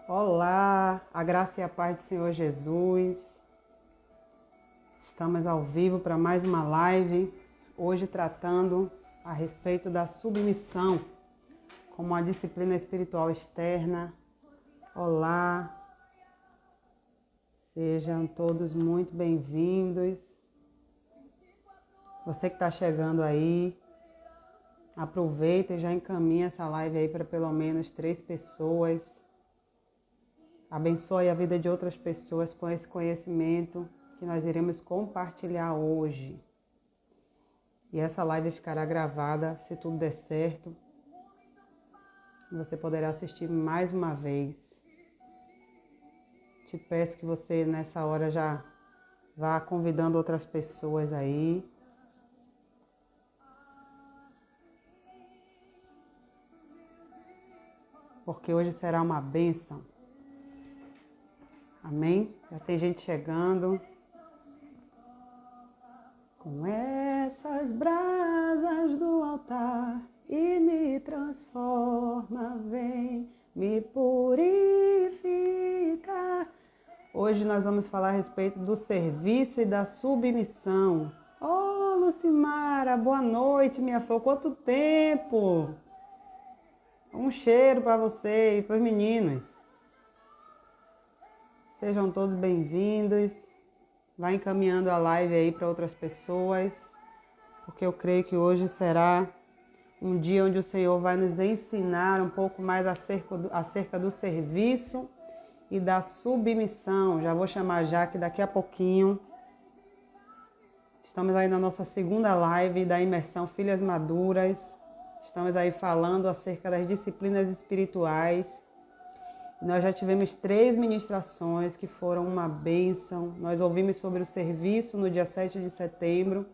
Olá, a graça e a paz do Senhor Jesus. Estamos ao vivo para mais uma live, hoje tratando a respeito da submissão como uma disciplina espiritual externa. Olá, sejam todos muito bem-vindos. Você que está chegando aí, aproveita e já encaminha essa live aí para pelo menos 3 pessoas. Abençoe a vida de outras pessoas com esse conhecimento que nós iremos compartilhar hoje. E essa live ficará gravada, se tudo der certo. Você poderá assistir mais uma vez. Te peço que você nessa hora já vá convidando outras pessoas aí. Porque hoje será uma bênção. Amém? Já tem gente chegando. Com essas brasas do altar e me transforma, vem me purificar. Hoje nós vamos falar a respeito do serviço e da submissão. Oh, Lucimara, boa noite, minha flor. Quanto tempo! Um cheiro para você e para os meninos. Sejam todos bem-vindos. Vai encaminhando a live aí para outras pessoas, porque eu creio que hoje será um dia onde o Senhor vai nos ensinar um pouco mais acerca do serviço e da submissão. Já vou chamar a Jaque daqui a pouquinho. Estamos aí na nossa segunda live da imersão Filhas Maduras. Estamos aí falando acerca das disciplinas espirituais. Nós já tivemos 3 ministrações que foram uma bênção. Nós ouvimos sobre o serviço no dia 7 de setembro,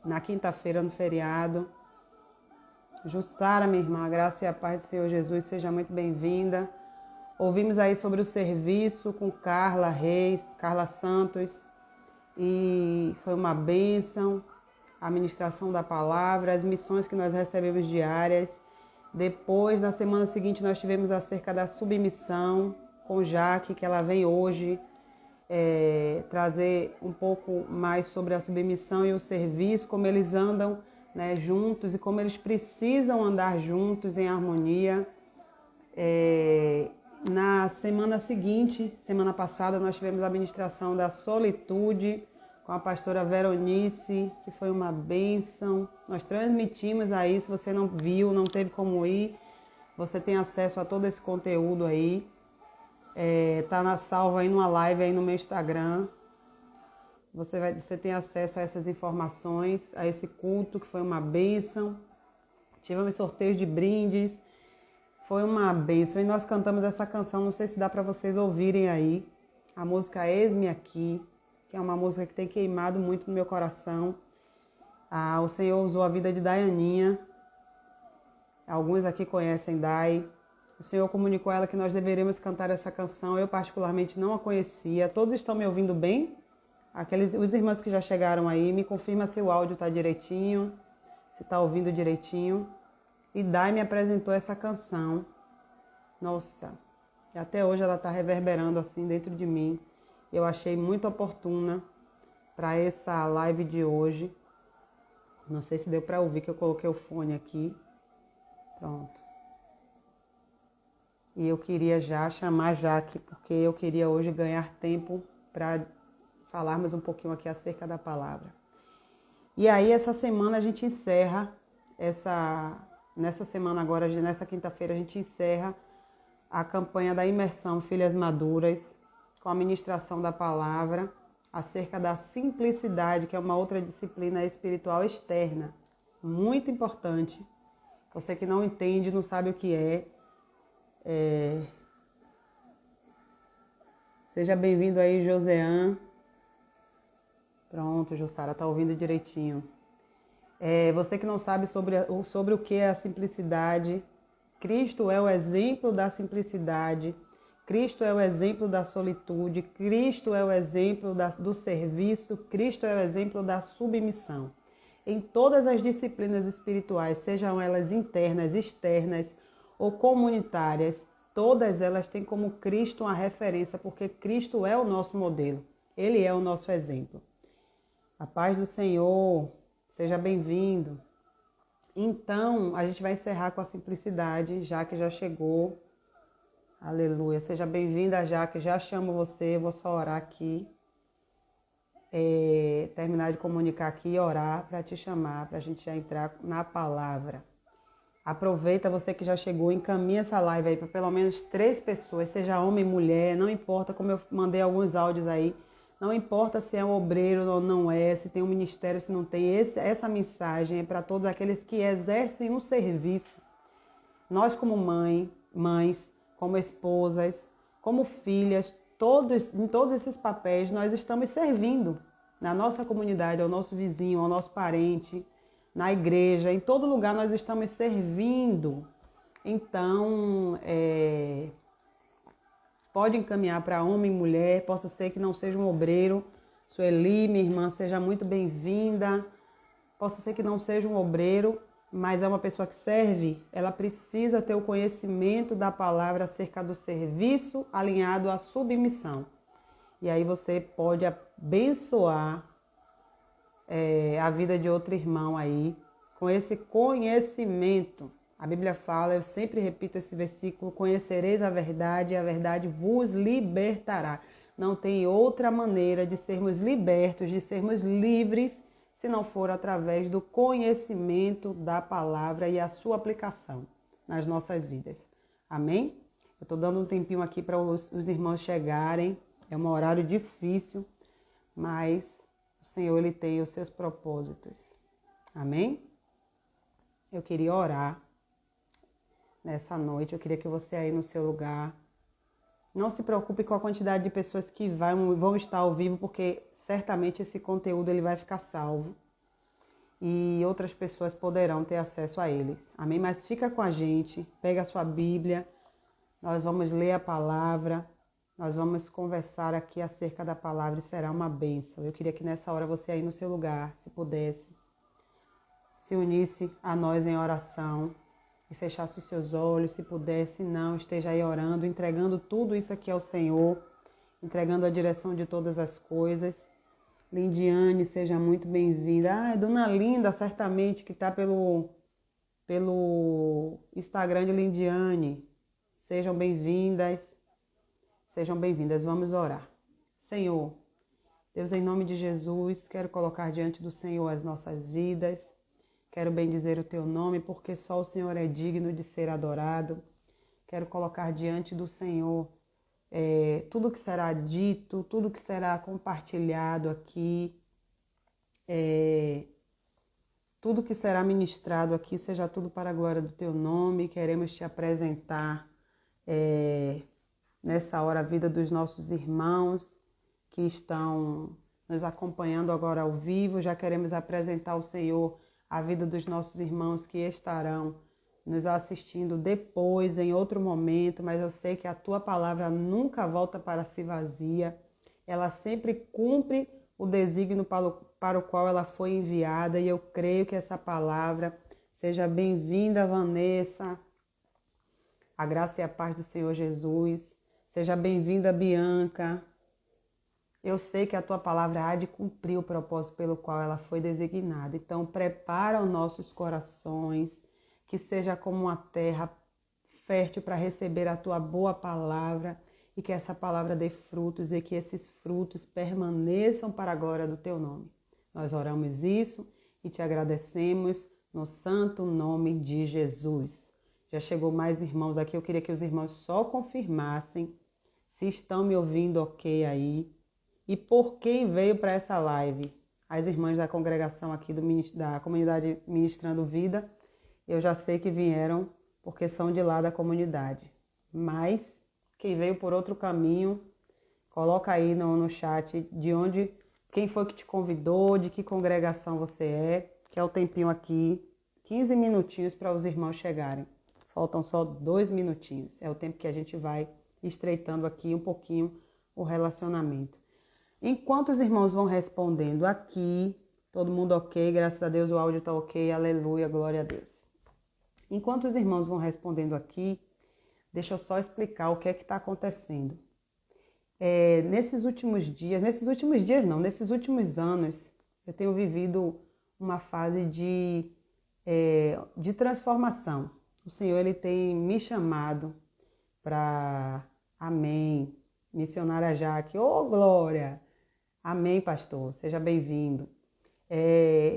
na quinta-feira, no feriado. Jussara, minha irmã, a graça e a paz do Senhor Jesus, seja muito bem-vinda. Ouvimos aí sobre o serviço com Carla Reis, Carla Santos, e foi uma bênção. A ministração da palavra, as missões que nós recebemos diárias. Depois, na semana seguinte, nós tivemos acerca da submissão com Jaque, que ela vem hoje trazer um pouco mais sobre a submissão e o serviço, como eles andam, né, juntos e como eles precisam andar juntos em harmonia. Na semana seguinte, semana passada, nós tivemos a ministração da solitude com a pastora Veronice, que foi uma bênção. Nós transmitimos aí, se você não viu, não teve como ir, você tem acesso a todo esse conteúdo aí. Tá na salva aí numa live aí no meu Instagram. Você tem acesso a essas informações, a esse culto que foi uma bênção. Tivemos sorteio de brindes, foi uma bênção. E nós cantamos essa canção, não sei se dá para vocês ouvirem aí, a música Eis-me Aqui, que é uma música que tem queimado muito no meu coração. O Senhor usou a vida de Dayaninha. Alguns aqui conhecem Dai. O Senhor comunicou a ela que nós deveríamos cantar essa canção. Eu particularmente não a conhecia. Todos estão me ouvindo bem? Os irmãos que já chegaram aí, me confirma se o áudio está direitinho, se está ouvindo direitinho. E Dai me apresentou essa canção. Nossa, e até hoje ela está reverberando assim dentro de mim. Eu achei muito oportuna para essa live de hoje. Não sei se deu para ouvir que eu coloquei o fone aqui. Pronto. E eu queria já chamar a Jaque, porque eu queria hoje ganhar tempo para falarmos um pouquinho aqui acerca da palavra. E aí essa semana a gente encerra, nessa semana agora, nessa quinta-feira, a gente encerra a campanha da imersão Filhas Maduras, com a ministração da palavra, acerca da simplicidade, que é uma outra disciplina espiritual externa, muito importante. Você que não entende, não sabe o que é. Seja bem-vindo aí, Josean. Pronto, Jussara, está ouvindo direitinho. Você que não sabe sobre o que é a simplicidade, Cristo é o exemplo da simplicidade. Cristo é o exemplo da solitude, Cristo é o exemplo do serviço, Cristo é o exemplo da submissão. Em todas as disciplinas espirituais, sejam elas internas, externas ou comunitárias, todas elas têm como Cristo uma referência, porque Cristo é o nosso modelo, Ele é o nosso exemplo. A paz do Senhor, seja bem-vindo. Então, a gente vai encerrar com a simplicidade, Jaque já chegou. Aleluia, seja bem-vinda, Jaque, já chamo você, vou só orar aqui. Terminar de comunicar aqui e orar para te chamar, para a gente já entrar na palavra. Aproveita, você que já chegou, encaminha essa live aí para pelo menos 3 pessoas, seja homem, mulher, não importa, como eu mandei alguns áudios aí, não importa se é um obreiro ou não é, se tem um ministério, se não tem, essa mensagem é para todos aqueles que exercem um serviço. Nós como mães, como esposas, como filhas, em todos esses papéis nós estamos servindo na nossa comunidade, ao nosso vizinho, ao nosso parente, na igreja, em todo lugar nós estamos servindo. Então, pode encaminhar para homem e mulher, possa ser que não seja um obreiro. Sueli, minha irmã, seja muito bem-vinda. Possa ser que não seja um obreiro, mas é uma pessoa que serve. Ela precisa ter o conhecimento da palavra acerca do serviço alinhado à submissão. E aí você pode abençoar a vida de outro irmão aí, com esse conhecimento. A Bíblia fala, eu sempre repito esse versículo, conhecereis a verdade e a verdade vos libertará. Não tem outra maneira de sermos libertos, de sermos livres, se não for através do conhecimento da palavra e a sua aplicação nas nossas vidas. Amém? Eu estou dando um tempinho aqui para os irmãos chegarem, é um horário difícil, mas o Senhor, Ele tem os seus propósitos. Amém? Eu queria orar nessa noite. Eu queria que você aí no seu lugar não se preocupe com a quantidade de pessoas que vão estar ao vivo, porque certamente esse conteúdo ele vai ficar salvo e outras pessoas poderão ter acesso a eles. Amém? Mas fica com a gente, pega a sua Bíblia, nós vamos ler a palavra. Nós vamos conversar aqui acerca da palavra e será uma bênção. Eu queria que nessa hora você aí no seu lugar, se pudesse, se unisse a nós em oração e fechasse os seus olhos, se pudesse, não, esteja aí orando, entregando tudo isso aqui ao Senhor, entregando a direção de todas as coisas. Lindiane, seja muito bem-vinda. Dona Linda, certamente, que está pelo Instagram de Lindiane. Sejam bem-vindas. Sejam bem-vindas, vamos orar. Senhor, Deus, em nome de Jesus, quero colocar diante do Senhor as nossas vidas. Quero bendizer o Teu nome, porque só o Senhor é digno de ser adorado. Quero colocar diante do Senhor tudo que será dito, tudo que será compartilhado aqui, tudo que será ministrado aqui, seja tudo para a glória do Teu nome. Queremos Te apresentar nessa hora a vida dos nossos irmãos que estão nos acompanhando agora ao vivo. Já queremos apresentar ao Senhor a vida dos nossos irmãos que estarão nos assistindo depois, em outro momento, mas eu sei que a Tua palavra nunca volta para si vazia. Ela sempre cumpre o desígnio para o qual ela foi enviada, e eu creio que essa palavra seja bem-vinda, Vanessa. A graça e a paz do Senhor Jesus. Seja bem-vinda, Bianca. Eu sei que a Tua palavra há de cumprir o propósito pelo qual ela foi designada. Então, prepara os nossos corações, que seja como uma terra fértil para receber a Tua boa palavra e que essa palavra dê frutos e que esses frutos permaneçam para a glória do Teu nome. Nós oramos isso e Te agradecemos no santo nome de Jesus. Já chegou mais irmãos aqui, eu queria que os irmãos só confirmassem se estão me ouvindo ok aí e por quem veio para essa live. As irmãs da congregação aqui da comunidade Ministrando Vida, eu já sei que vieram porque são de lá da comunidade. Mas quem veio por outro caminho, coloca aí no chat quem foi que te convidou, de que congregação você é, que é o tempinho aqui, 15 minutinhos para os irmãos chegarem. Faltam só 2 minutinhos. É o tempo que a gente vai estreitando aqui um pouquinho o relacionamento. Enquanto os irmãos vão respondendo aqui, todo mundo ok, graças a Deus o áudio está ok, aleluia, glória a Deus. Enquanto os irmãos vão respondendo aqui, Deixa eu só explicar o que é que está acontecendo. Nesses últimos anos, eu tenho vivido uma fase de transformação. O Senhor, Ele tem me chamado para... Amém. Missionária Jaque, ô glória! Amém, pastor, seja bem-vindo.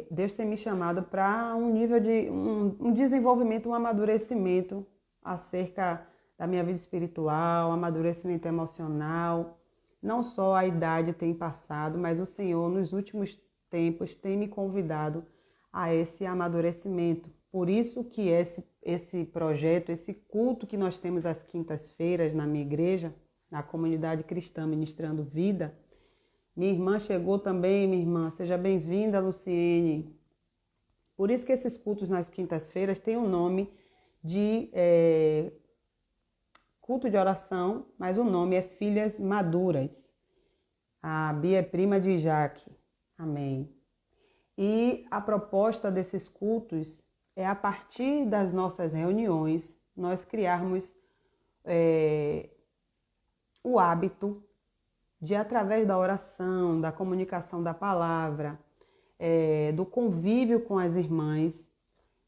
Deus tem me chamado para um nível de um desenvolvimento, um amadurecimento acerca da minha vida espiritual, amadurecimento emocional. Não só a idade tem passado, mas o Senhor, nos últimos tempos, tem me convidado a esse amadurecimento. Por isso que esse projeto, esse culto que nós temos às quintas-feiras na minha igreja, na comunidade cristã Ministrando Vida. Minha irmã chegou também, minha irmã. Seja bem-vinda, Luciene. Por isso que esses cultos nas quintas-feiras têm o nome de culto de oração, mas o nome é Filhas Maduras. A Bia é prima de Jaque. Amém. E a proposta desses cultos é, a partir das nossas reuniões, nós criarmos o hábito de, através da oração, da comunicação da palavra, do convívio com as irmãs,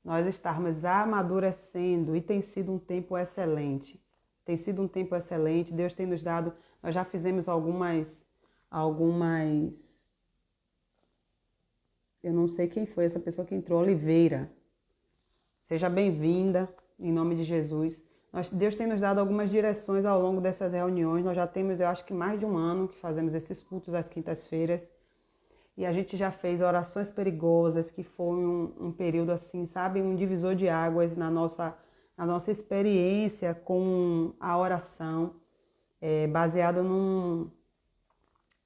nós estarmos amadurecendo, e tem sido um tempo excelente. Tem sido um tempo excelente, Deus tem nos dado, nós já fizemos algumas, eu não sei quem foi essa pessoa que entrou, Oliveira. Seja bem-vinda, em nome de Jesus. Deus tem nos dado algumas direções ao longo dessas reuniões. Nós já temos, eu acho que mais de um ano que fazemos esses cultos às quintas-feiras. E a gente já fez orações perigosas, que foi um período assim, sabe, um divisor de águas na nossa experiência com a oração, baseado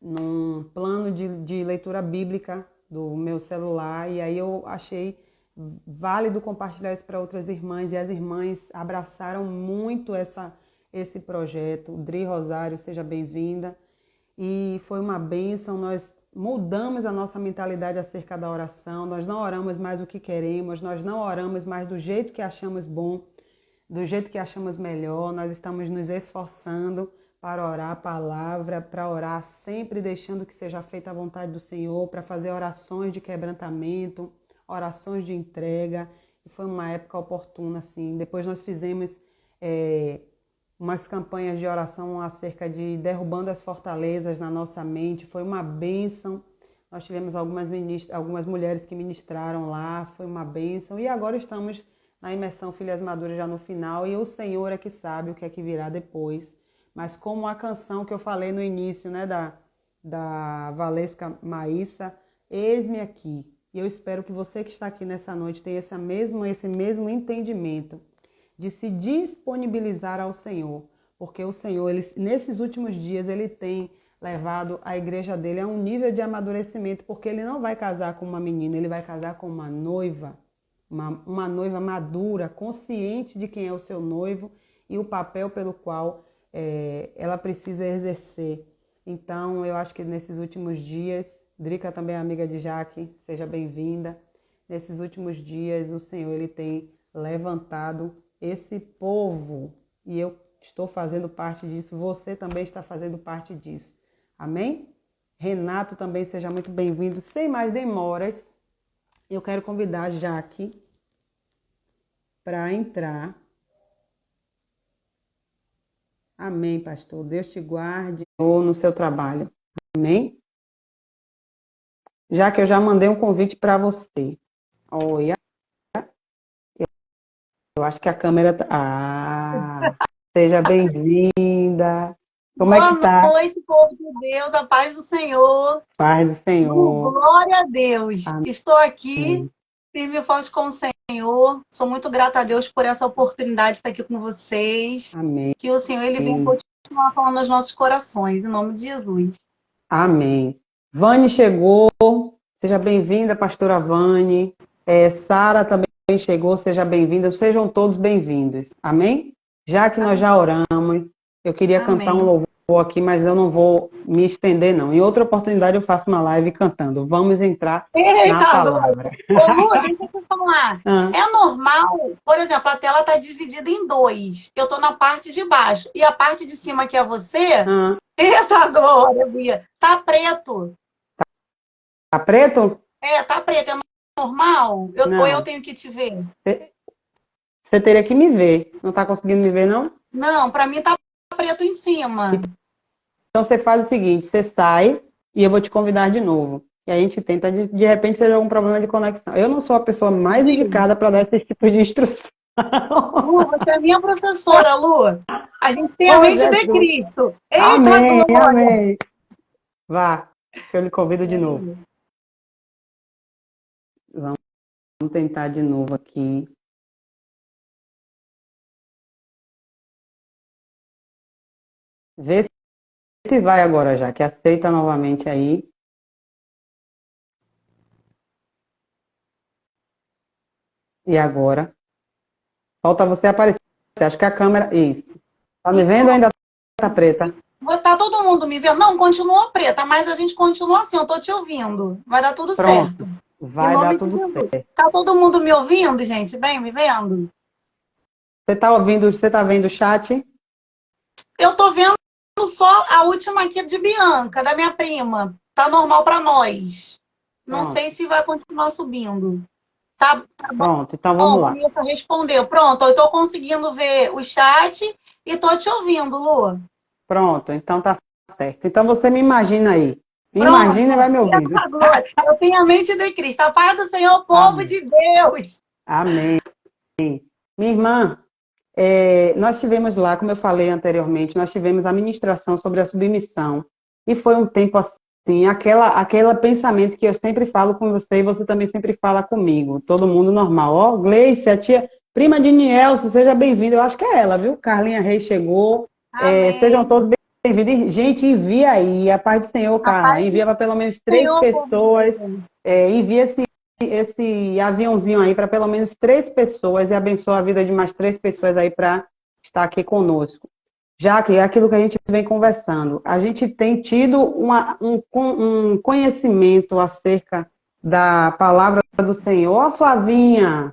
num plano de leitura bíblica do meu celular. E aí eu achei válido compartilhar isso para outras irmãs, e as irmãs abraçaram muito esse projeto. Dri Rosário, seja bem-vinda. E foi uma bênção, nós mudamos a nossa mentalidade acerca da oração, nós não oramos mais o que queremos, nós não oramos mais do jeito que achamos bom, do jeito que achamos melhor, nós estamos nos esforçando para orar a palavra, para orar sempre deixando que seja feita a vontade do Senhor, para fazer orações de quebrantamento, orações de entrega. E foi uma época oportuna, assim. Depois nós fizemos umas campanhas de oração acerca de derrubando as fortalezas na nossa mente. Foi uma bênção. Nós tivemos algumas mulheres que ministraram lá, foi uma bênção. E agora estamos na imersão Filhas Maduras já no final, e o Senhor é que sabe o que é que virá depois. Mas como a canção que eu falei no início, né, da Valesca Maíssa, eis-me aqui. E eu espero que você que está aqui nessa noite tenha esse mesmo entendimento de se disponibilizar ao Senhor. Porque o Senhor, nesses últimos dias, Ele tem levado a igreja dele a um nível de amadurecimento, porque Ele não vai casar com uma menina, Ele vai casar com uma noiva, uma noiva madura, consciente de quem é o seu noivo e o papel pelo qual ela precisa exercer. Então, eu acho que nesses últimos dias, Drica também é amiga de Jaque, seja bem-vinda. Nesses últimos dias, o Senhor Ele tem levantado esse povo, e eu estou fazendo parte disso, você também está fazendo parte disso. Amém? Renato também, seja muito bem-vindo. Sem mais demoras, eu quero convidar Jaque para entrar. Amém, pastor. Deus te guarde no seu trabalho. Amém? Já que eu já mandei um convite para você. Olha, eu acho que a câmera tá... seja bem-vinda. Como é que tá? Boa noite, povo de Deus, a paz do Senhor. Paz do Senhor. Glória a Deus. Amém. Estou aqui, firme e forte com o Senhor. Sou muito grata a Deus por essa oportunidade de estar aqui com vocês. Amém. Que o Senhor Ele venha continuar falando aos nossos corações, em nome de Jesus. Amém. Vânia chegou, seja bem-vinda, pastora Vânia. Sara também chegou, seja bem-vinda. Sejam todos bem-vindos. Amém? Já que nós já oramos, eu queria cantar um louvor aqui, mas eu não vou me estender, não. Em outra oportunidade eu faço uma live cantando. Vamos entrar na Eita, palavra. ô Lu, deixa eu te falar. Ah, É normal, por exemplo, a tela está dividida em dois. Eu estou na parte de baixo. E a parte de cima, que é você, ah. eita glória, Bia, tá preto. Tá preto? Tá preto. É normal? Ou eu Não. tenho que te ver? Você teria que me ver. Não tá conseguindo me ver, não? Não, para mim tá preto em cima. Então você faz o seguinte, você sai e eu vou te convidar de novo. E a gente tenta, de repente, seja algum problema de conexão. Eu não sou a pessoa mais indicada para dar esse tipo de instrução. Lu, você é minha professora, Lu. A gente tem a Oh, mente de Jesus. Cristo. Eita Amém, glória! amém. Vá, que eu lhe convido de novo. Vamos tentar de novo aqui. Vê se vai agora já, que aceita novamente aí. E agora? Falta você aparecer. Acho que a câmera... Isso. Tá me vendo ou ainda tá preta? Tá todo mundo me vendo? Não, continua preta, mas a gente continua assim, eu tô te ouvindo. Vai dar tudo certo. Pronto. Em Vai dar nome de tudo Jesus. certo. Tá todo mundo me ouvindo, gente? Bem, me vendo? Você tá ouvindo, você tá vendo o chat? Eu tô vendo só a última aqui de Bianca, da minha prima. Tá normal para nós. Não Pronto. sei se vai continuar subindo. Tá Pronto, então bom, vamos lá. Vanessa respondeu. Pronto, eu tô conseguindo ver o chat e tô te ouvindo, Lu. Pronto, então tá certo. Então você me imagina aí. Me Pronto. imagina e vai me ouvindo. Glória. Eu tenho a mente de Cristo. A paz do Senhor, povo Amém. de Deus. Amém. Minha irmã, nós tivemos lá, como eu falei anteriormente, nós tivemos a ministração sobre a submissão. E foi um tempo assim, aquele pensamento que eu sempre falo com você e você também sempre fala comigo. Todo mundo normal. Ó, Gleice, a tia, prima de Nielso, seja bem-vinda. Eu acho que é ela, viu? Carlinha Reis chegou. Sejam Amém. todos bem-vindos. Gente, envia aí. A paz do Senhor, Carla. Envia para pelo menos 3 Senhor, pessoas. Envia esse aviãozinho aí para pelo menos 3 pessoas e abençoa a vida de mais 3 pessoas aí para estar aqui conosco. Já que é aquilo que a gente vem conversando, a gente tem tido um conhecimento acerca da palavra do Senhor. Ó, Flavinha,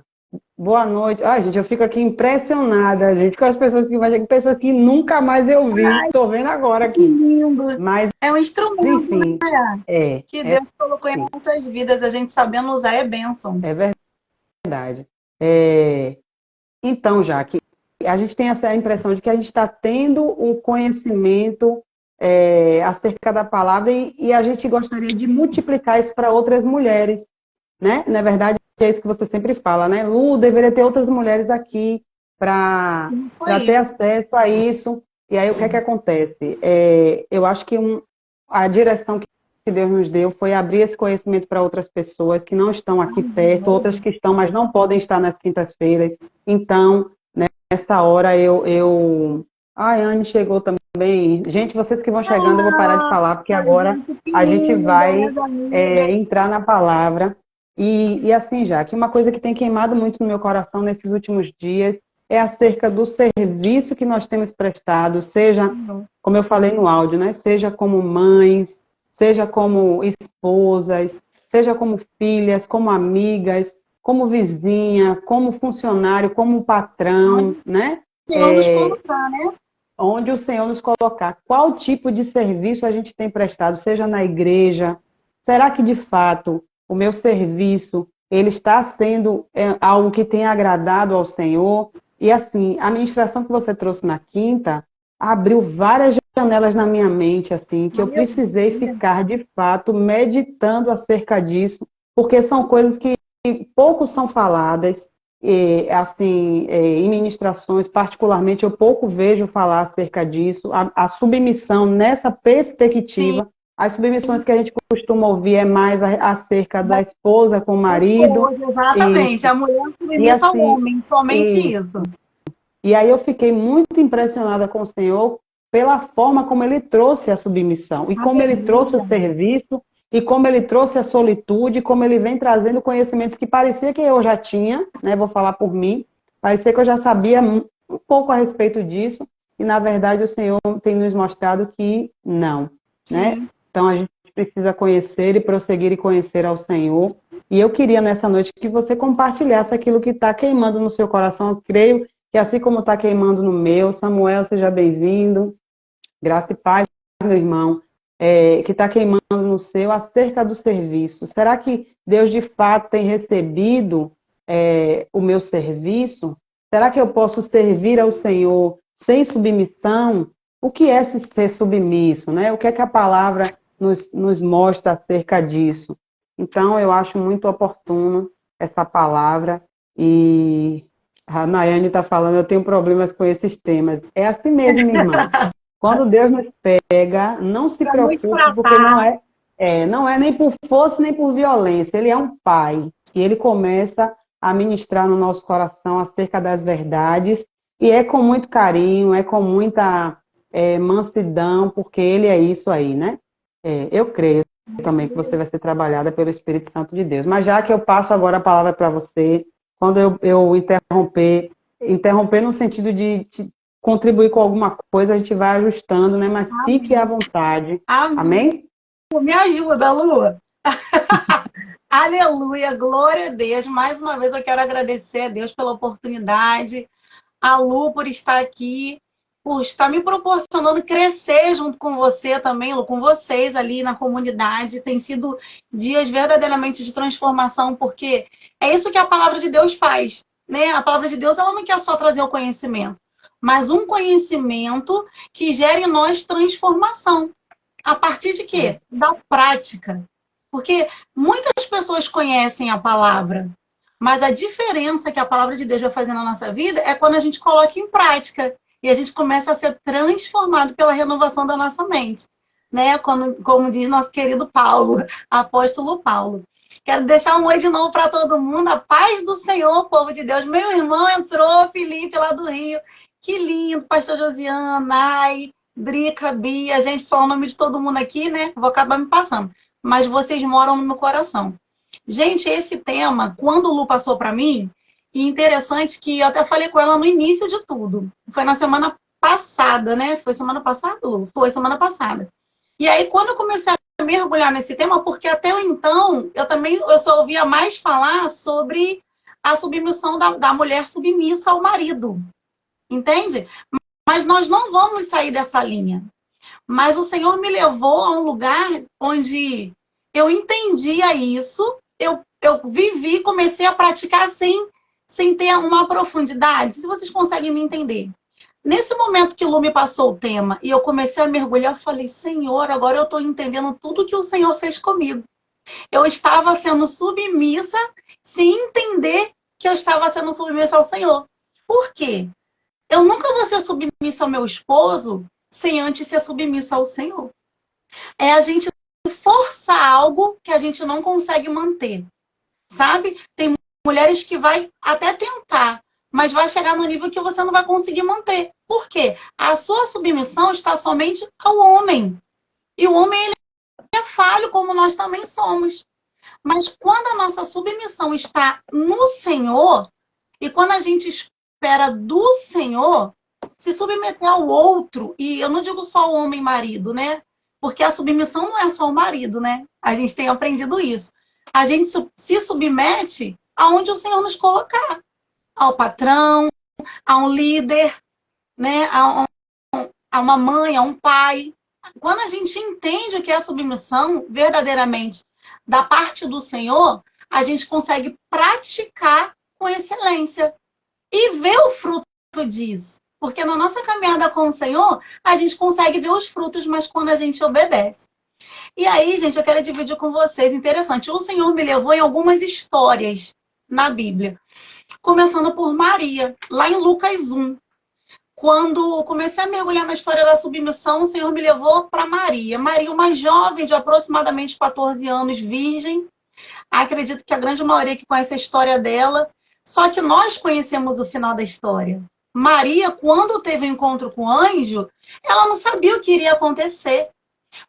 boa noite. Ai, gente, eu fico aqui impressionada, gente, com as pessoas que vão chegar, pessoas que nunca mais eu vi. Estou vendo agora que aqui. lindo. Mas, É um instrumento, enfim, né? Que Deus colocou em sim, nossas vidas. A gente sabendo usar é bênção. é verdade. Então, Jaque, a gente tem essa impressão de que a gente está tendo um conhecimento acerca da palavra e a gente gostaria de multiplicar isso para outras mulheres, né? Na verdade, é isso que você sempre fala, né? Lu, deveria ter outras mulheres aqui para ter acesso a isso. E aí, o que é que acontece? Eu acho que a direção que Deus nos deu foi abrir esse conhecimento para outras pessoas que não estão aqui perto, outras que estão, mas não podem estar nas quintas-feiras. Então, nessa hora Ai, Anne chegou também. Gente, vocês que vão chegando, eu vou parar de falar, porque agora a gente vai entrar na palavra. E assim, já, que uma coisa que tem queimado muito no meu coração nesses últimos dias é acerca do serviço que nós temos prestado, seja, como eu falei no áudio, né? Seja como mães, seja como esposas, seja como filhas, como amigas, como vizinha, como funcionário, como patrão, né? Senhor nos colocar, né? Onde o Senhor nos colocar. Qual tipo de serviço a gente tem prestado, seja na igreja? Será que, de fato, o meu serviço ele está sendo algo que tem agradado ao Senhor? E, assim, a ministração que você trouxe na quinta abriu várias janelas na minha mente, assim, que eu precisei ficar, de fato, meditando acerca disso, porque são coisas que pouco são faladas, assim, em ministrações, particularmente, eu pouco vejo falar acerca disso, a submissão nessa perspectiva. Sim. As submissões que a gente costuma ouvir é mais acerca da esposa com o marido. Exatamente, a mulher submissa ao homem, somente isso. E aí eu fiquei muito impressionada com o Senhor pela forma como ele trouxe a submissão, e como ele trouxe o serviço, e como ele trouxe a solitude, como ele vem trazendo conhecimentos que parecia que eu já tinha, né? Vou falar por mim, parecia que eu já sabia um pouco a respeito disso, e na verdade o Senhor tem nos mostrado que não, né? Então a gente precisa conhecer e prosseguir e conhecer ao Senhor. E eu queria nessa noite que você compartilhasse aquilo que está queimando no seu coração. Eu creio que assim como está queimando no meu, Samuel, seja bem-vindo. Graça e paz, meu irmão, que está queimando no seu acerca do serviço. Será que Deus de fato tem recebido o meu serviço? Será que eu posso servir ao Senhor sem submissão? O que é ser submisso, né? O que é que a palavra nos mostra acerca disso? Então, eu acho muito oportuno essa palavra e a Nayane está falando, eu tenho problemas com esses temas. É assim mesmo, minha irmã. Quando Deus nos pega, não se preocupe, porque não é nem por força nem por violência. Ele é um pai e ele começa a ministrar no nosso coração acerca das verdades e é com muito carinho, é com muita mansidão, porque ele é isso aí, né? Eu creio também que você vai ser trabalhada pelo Espírito Santo de Deus. Mas já que eu passo agora a palavra para você, quando eu interromper no sentido de contribuir com alguma coisa, a gente vai ajustando, né? Mas fique à vontade. Amém? Me ajuda, Lu. Aleluia, glória a Deus. Mais uma vez eu quero agradecer a Deus pela oportunidade, a Lu por estar aqui, por estar me proporcionando crescer junto com você também, Lu, com vocês ali na comunidade. Tem sido dias verdadeiramente de transformação, porque é isso que a palavra de Deus faz, né? A palavra de Deus, ela não quer só trazer o conhecimento, mas um conhecimento que gere em nós transformação. A partir de quê? Da prática. Porque muitas pessoas conhecem a palavra, mas a diferença que a palavra de Deus vai fazer na nossa vida é quando a gente coloca em prática e a gente começa a ser transformado pela renovação da nossa mente, né? Como diz nosso querido Paulo, apóstolo Paulo. Quero deixar um oi de novo para todo mundo. A paz do Senhor, povo de Deus. Meu irmão entrou, Felipe, lá do Rio. Que lindo, pastor Josiana, Nai, Drica, Bia. Gente, falar o nome de todo mundo aqui, né? Vou acabar me passando. Mas vocês moram no meu coração. Gente, esse tema, quando o Lu passou para mim, e interessante que eu até falei com ela no início de tudo. Foi na semana passada, né? Foi semana passada, Lu? Foi semana passada. E aí, quando eu comecei a mergulhar nesse tema, porque até então, eu só ouvia mais falar sobre a submissão da mulher submissa ao marido. Entende? Mas nós não vamos sair dessa linha. Mas o Senhor me levou a um lugar onde eu entendia isso, eu vivi, comecei a praticar sem ter uma profundidade. Se vocês conseguem me entender. Nesse momento que o Lu me passou o tema e eu comecei a mergulhar, eu falei, Senhor, agora eu estou entendendo tudo que o Senhor fez comigo. Eu estava sendo submissa sem entender que eu estava sendo submissa ao Senhor. Por quê? Eu nunca vou ser submissa ao meu esposo sem antes ser submissa ao Senhor. É a gente forçar algo que a gente não consegue manter. Sabe? Tem mulheres que vai até tentar, mas vai chegar no nível que você não vai conseguir manter. Por quê? A sua submissão está somente ao homem. E o homem, ele é falho, como nós também somos. Mas quando a nossa submissão está no Senhor, e quando a gente espera do Senhor, se submeter ao outro, e eu não digo só o homem e marido, né? Porque a submissão não é só o marido, né? A gente tem aprendido isso. A gente se submete aonde o Senhor nos colocar. Ao patrão, a um líder, né? A uma mãe, a um pai. Quando a gente entende o que é a submissão, verdadeiramente, da parte do Senhor, a gente consegue praticar com excelência e ver o fruto disso. Porque na nossa caminhada com o Senhor, a gente consegue ver os frutos, mas quando a gente obedece. E aí, gente, eu quero dividir com vocês. Interessante, o Senhor me levou em algumas histórias na Bíblia. Começando por Maria, lá em Lucas 1. Quando comecei a mergulhar na história da submissão, o Senhor me levou para Maria. Maria, uma jovem de aproximadamente 14 anos, virgem. Acredito que a grande maioria que conhece a história dela. Só que nós conhecemos o final da história. Maria, quando teve um encontro com o anjo, ela não sabia o que iria acontecer.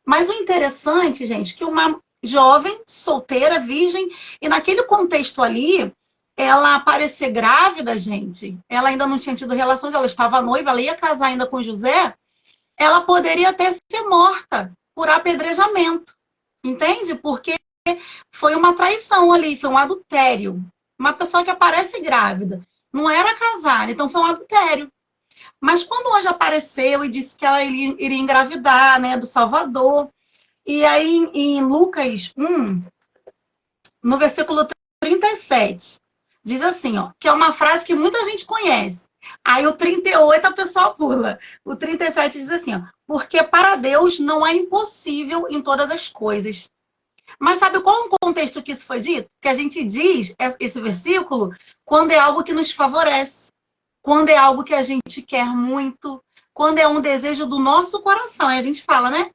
Mas o interessante, gente, que uma jovem, solteira, virgem, e naquele contexto ali, ela aparecer grávida, gente, ela ainda não tinha tido relações, ela estava noiva, ela ia casar ainda com José, ela poderia até ser morta por apedrejamento, entende? Porque foi uma traição ali, foi um adultério. Uma pessoa que aparece grávida, não era casada, então foi um adultério. Mas quando o anjo apareceu e disse que ela iria engravidar, né, do Salvador, e aí em Lucas 1, no versículo 37, diz assim, ó, que é uma frase que muita gente conhece. Aí o 38 a pessoa pula. O 37 diz assim, ó, porque para Deus não é impossível em todas as coisas. Mas sabe qual é o contexto que isso foi dito? Que a gente diz esse versículo quando é algo que nos favorece, quando é algo que a gente quer muito, quando é um desejo do nosso coração. E a gente fala, né?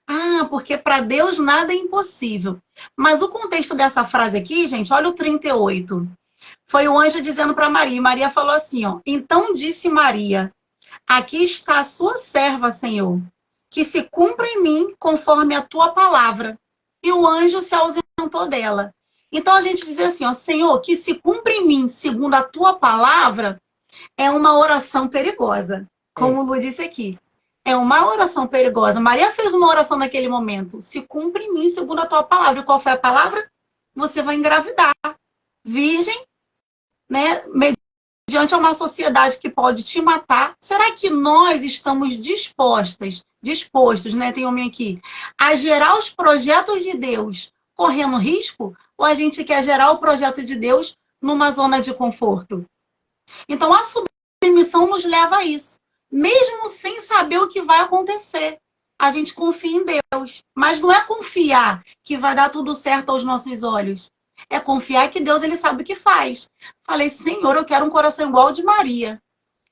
Ah, porque para Deus nada é impossível. Mas o contexto dessa frase aqui, gente, olha o 38. Foi o anjo dizendo para Maria. E Maria falou assim, ó. Então disse Maria, aqui está a sua serva, Senhor, que se cumpra em mim conforme a tua palavra. E o anjo se ausentou dela. Então a gente diz assim, ó, Senhor, que se cumpra em mim segundo a tua palavra, é uma oração perigosa. Como o Lu disse aqui. É uma oração perigosa. Maria fez uma oração naquele momento. Se cumpre em mim segundo a tua palavra. E qual foi a palavra? Você vai engravidar. Virgem, né? Mediante uma sociedade que pode te matar. Será que nós estamos dispostos, né? Tem homem aqui, a gerar os projetos de Deus correndo risco? Ou a gente quer gerar o projeto de Deus numa zona de conforto? Então, a submissão nos leva a isso. Mesmo sem saber o que vai acontecer, a gente confia em Deus. Mas não é confiar que vai dar tudo certo aos nossos olhos. É confiar que Deus, ele sabe o que faz. Falei, Senhor, eu quero um coração igual ao de Maria.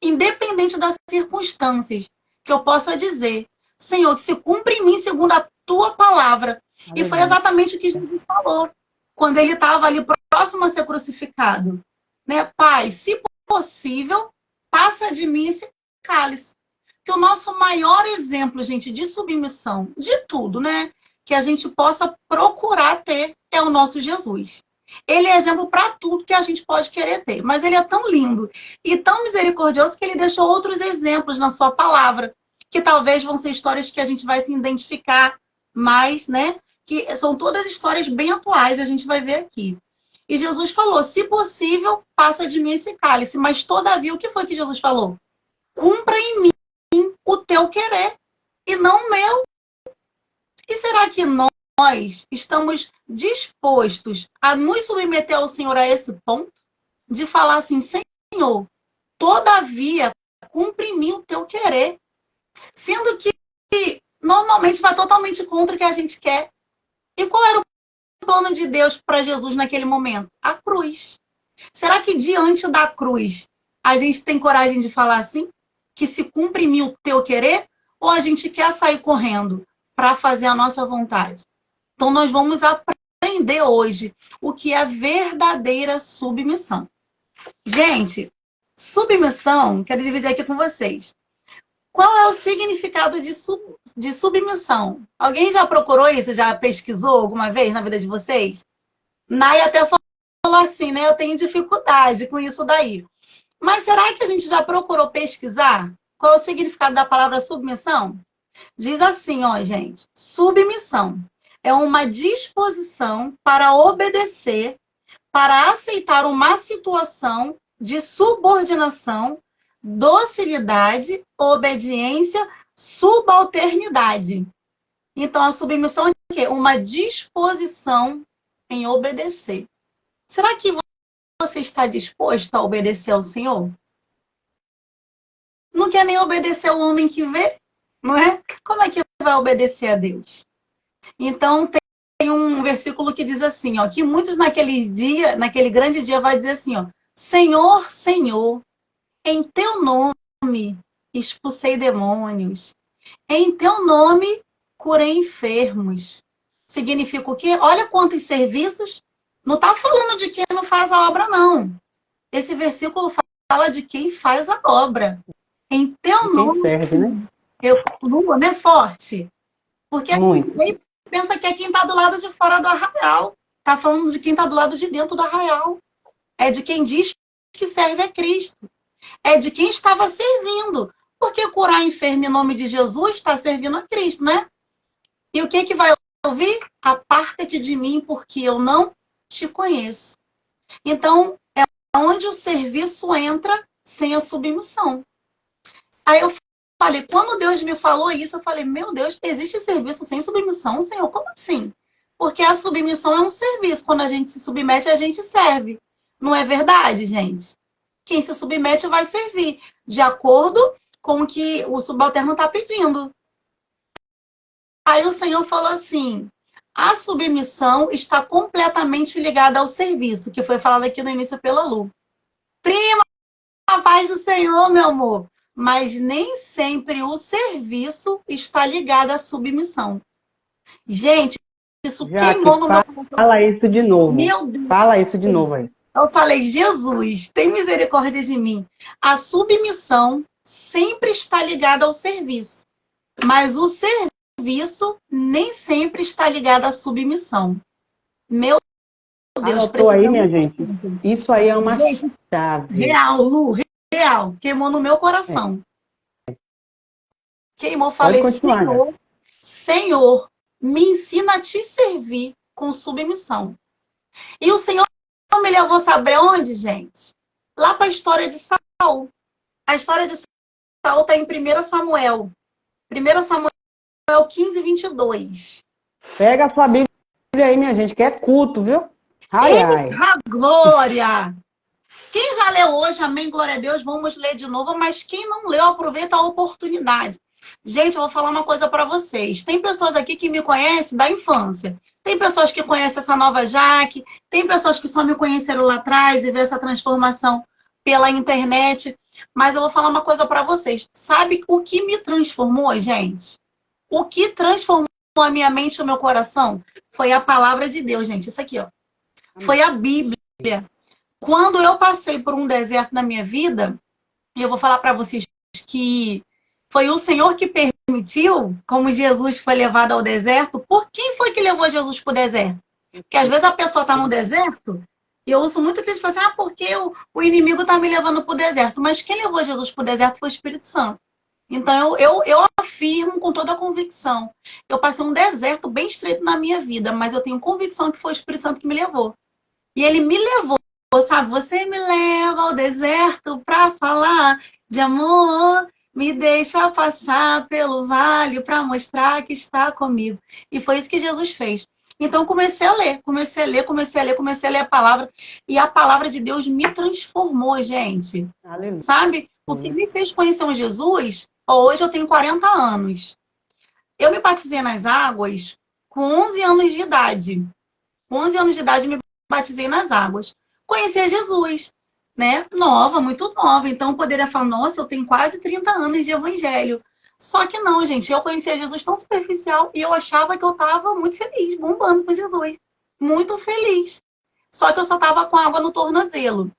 Independente das circunstâncias, que eu possa dizer, Senhor, que se cumpra em mim segundo a tua palavra. E foi exatamente o que Jesus falou, quando ele estava ali próximo a ser crucificado. Né? Pai, se possível, passa de mim esse cálice. Que o nosso maior exemplo, gente, de submissão, de tudo, né? Que a gente possa procurar ter, é o nosso Jesus. Ele é exemplo para tudo que a gente pode querer ter. Mas ele é tão lindo e tão misericordioso que ele deixou outros exemplos na sua palavra, que talvez vão ser histórias que a gente vai se identificar mais, né? Que são todas histórias bem atuais, a gente vai ver aqui. E Jesus falou, se possível, passa de mim esse cálice. Mas todavia, o que foi que Jesus falou? Cumpra em mim o teu querer e não o meu. E será que nós estamos dispostos a nos submeter ao Senhor a esse ponto? De falar assim, Senhor, todavia, cumpre em mim o teu querer. Sendo que normalmente vai totalmente contra o que a gente quer. E qual era o plano de Deus para Jesus naquele momento? A cruz. Será que diante da cruz a gente tem coragem de falar assim? Que se cumpre em mim o teu querer? Ou a gente quer sair correndo para fazer a nossa vontade? Então nós vamos aprender hoje o que é verdadeira submissão. Gente, submissão, quero dividir aqui com vocês. Qual é o significado de submissão? Alguém já procurou isso? Já pesquisou alguma vez na vida de vocês? Nai até falou assim, né? Eu tenho dificuldade com isso daí. Mas será que a gente já procurou pesquisar qual é o significado da palavra submissão? Diz assim, ó, gente. Submissão é uma disposição para obedecer, para aceitar uma situação de subordinação, docilidade, obediência, subalternidade. Então, a submissão é o quê? Uma disposição em obedecer. Será que você está disposto a obedecer ao Senhor? Não quer nem obedecer ao homem que vê, não é? Como é que vai obedecer a Deus? Então, tem um versículo que diz assim, ó, que muitos naquele grande dia vai dizer assim, ó, Senhor, Senhor, em teu nome expulsei demônios, em teu nome curei enfermos. Significa o quê? Olha quantos serviços. Não está falando de quem não faz a obra, não. Esse versículo fala de quem faz a obra. Em teu nome. Serve, né? Né? Forte. Porque muito. Quem pensa que é quem está do lado de fora do arraial. Está falando de quem está do lado de dentro do arraial. é de quem diz que serve a Cristo. É de quem estava servindo. Porque curar enfermo em nome de Jesus está servindo a Cristo, né? E o que vai ouvir? Aparta-te de mim, porque eu não te conheço. Então, é onde o serviço entra sem a submissão. Aí eu falei, quando Deus me falou isso, eu falei, meu Deus, existe serviço sem submissão, Senhor? Como assim? Porque a submissão é um serviço. Quando a gente se submete, a gente serve. Não é verdade, gente? Quem se submete vai servir, de acordo com o que o subalterno está pedindo. Aí o Senhor falou assim, a submissão está completamente ligada ao serviço, que foi falado aqui no início pela Lu. Prima, a paz do Senhor, meu amor. Mas nem sempre o serviço está ligado à submissão. Gente, isso queimou no meu coração. Fala isso de novo. Meu Deus. Fala isso de novo aí. Eu falei, Jesus, tem misericórdia de mim. A submissão sempre está ligada ao serviço. Mas o serviço nem sempre está ligado à submissão. Meu Deus. Anotou aí, minha gente? Isso aí é uma chave. Real, Lu, real. Queimou no meu coração. Queimou, falei, Senhor, Senhor, me ensina a te servir com submissão. E o Senhor me levou, sabe onde, gente? Lá para a história de Saul. A história de Saul está em 1 Samuel. 1 Samuel 15, 22. Pega a sua Bíblia aí, minha gente, que é culto, viu? Ai, Eita, glória! Quem já leu hoje, amém, glória a Deus, vamos ler de novo. Mas quem não leu, aproveita a oportunidade. Gente, eu vou falar uma coisa para vocês. Tem pessoas aqui que me conhecem da infância. Tem pessoas que conhecem essa nova Jaque. Tem pessoas que só me conheceram lá atrás e vê essa transformação pela internet. Mas eu vou falar uma coisa para vocês. Sabe o que me transformou, gente? O que transformou a minha mente e o meu coração? Foi a palavra de Deus, gente. Isso aqui, ó. Foi a Bíblia. Quando eu passei por um deserto na minha vida, e eu vou falar para vocês que foi o Senhor que permitiu, como Jesus foi levado ao deserto. Por quem foi que levou Jesus para o deserto? Porque às vezes a pessoa está no deserto, e eu ouço muito crítico falar assim, porque o inimigo está me levando para o deserto. Mas quem levou Jesus para o deserto foi o Espírito Santo. Então eu afirmo com toda a convicção. Eu passei um deserto bem estreito na minha vida, mas eu tenho convicção que foi o Espírito Santo que me levou. E ele me levou, sabe? Você me leva ao deserto para falar de amor. Me deixa passar pelo vale para mostrar que está comigo. E foi isso que Jesus fez. Então comecei a ler a palavra. E a palavra de Deus me transformou, gente. Aleluia. Sabe? O que me fez conhecer um Jesus, hoje eu tenho 40 anos. Eu me batizei nas águas com 11 anos de idade. Com 11 anos de idade me batizei nas águas. Conheci a Jesus. Né? Nova, muito nova. Então, eu poderia falar, nossa, eu tenho quase 30 anos de evangelho. Só que não, gente. Eu conhecia Jesus tão superficial e eu achava que eu estava muito feliz, bombando com Jesus. Muito feliz. Só que eu só estava com água no tornozelo.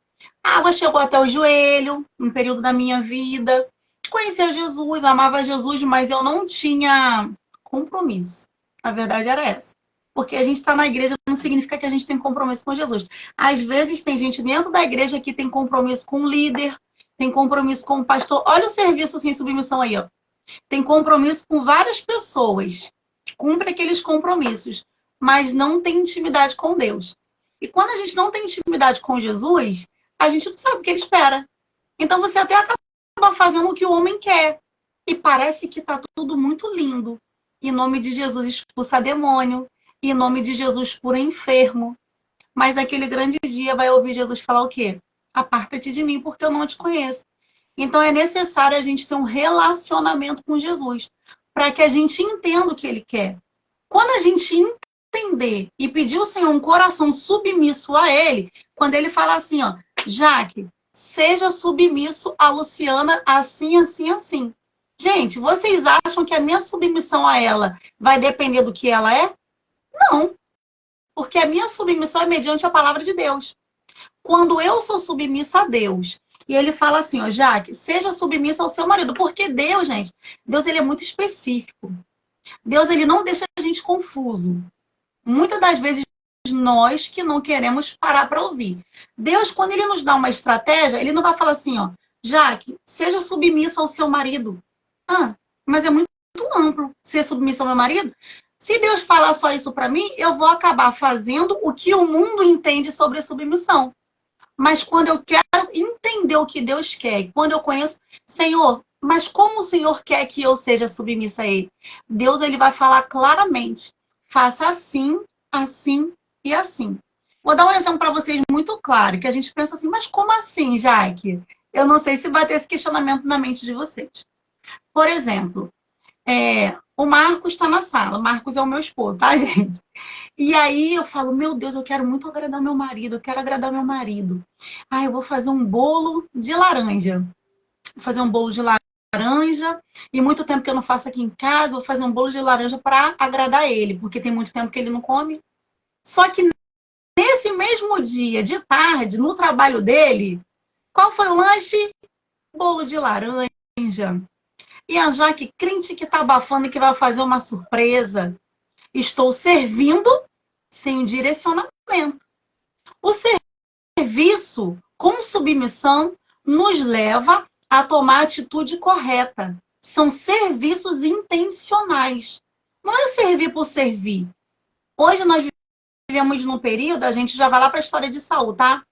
A água chegou até o joelho, um período da minha vida. Conhecia Jesus, amava Jesus, mas eu não tinha compromisso. A verdade era essa. Porque a gente está na igreja não significa que a gente tem compromisso com Jesus. Às vezes tem gente dentro da igreja que tem compromisso com o líder, tem compromisso com o pastor. Olha o serviço sem submissão aí, ó. Tem compromisso com várias pessoas. Cumpre aqueles compromissos, mas não tem intimidade com Deus. E quando a gente não tem intimidade com Jesus, a gente não sabe o que ele espera. Então você até acaba fazendo o que o homem quer. E parece que está tudo muito lindo. Em nome de Jesus expulsa demônio. Em nome de Jesus cura enfermo. Mas naquele grande dia vai ouvir Jesus falar o quê? Aparta-te de mim porque eu não te conheço. Então é necessário a gente ter um relacionamento com Jesus. Para que a gente entenda o que ele quer. Quando a gente entender e pedir ao Senhor um coração submisso a ele, quando ele fala assim, ó, Jaque, seja submisso a Luciana assim, assim, assim. Gente, vocês acham que a minha submissão a ela vai depender do que ela é? Não, porque a minha submissão é mediante a palavra de Deus. Quando eu sou submissa a Deus, e ele fala assim, ó, Jaque, seja submissa ao seu marido, porque Deus, gente, Deus ele é muito específico. Deus ele não deixa a gente confuso. Muitas das vezes nós que não queremos parar para ouvir. Deus, quando ele nos dá uma estratégia, ele não vai falar assim, ó, Jaque, seja submissa ao seu marido. Ah, mas é muito amplo ser submissa ao meu marido. Se Deus falar só isso para mim, eu vou acabar fazendo o que o mundo entende sobre submissão. Mas quando eu quero entender o que Deus quer, quando eu conheço, Senhor, mas como o Senhor quer que eu seja submissa a Ele? Deus, ele vai falar claramente, faça assim, assim e assim. Vou dar um exemplo para vocês muito claro, que a gente pensa assim, mas como assim, Jaque? Eu não sei se vai ter esse questionamento na mente de vocês. Por exemplo, o Marcos está na sala. O Marcos é o meu esposo, tá, gente? E aí eu falo, meu Deus, eu quero muito agradar meu marido, eu quero agradar meu marido. Ah, eu vou fazer um bolo de laranja. Vou fazer um bolo de laranja. E muito tempo que eu não faço aqui em casa, vou fazer um bolo de laranja para agradar ele, porque tem muito tempo que ele não come. Só que nesse mesmo dia, de tarde, no trabalho dele, qual foi o lanche? Bolo de laranja. E a Jaque, crente que tá abafando, que vai fazer uma surpresa. Estou servindo sem um direcionamento. O serviço com submissão nos leva a tomar a atitude correta. São serviços intencionais. Não é servir por servir. Hoje nós vivemos num período, a gente já vai lá para a história de Saul, tá?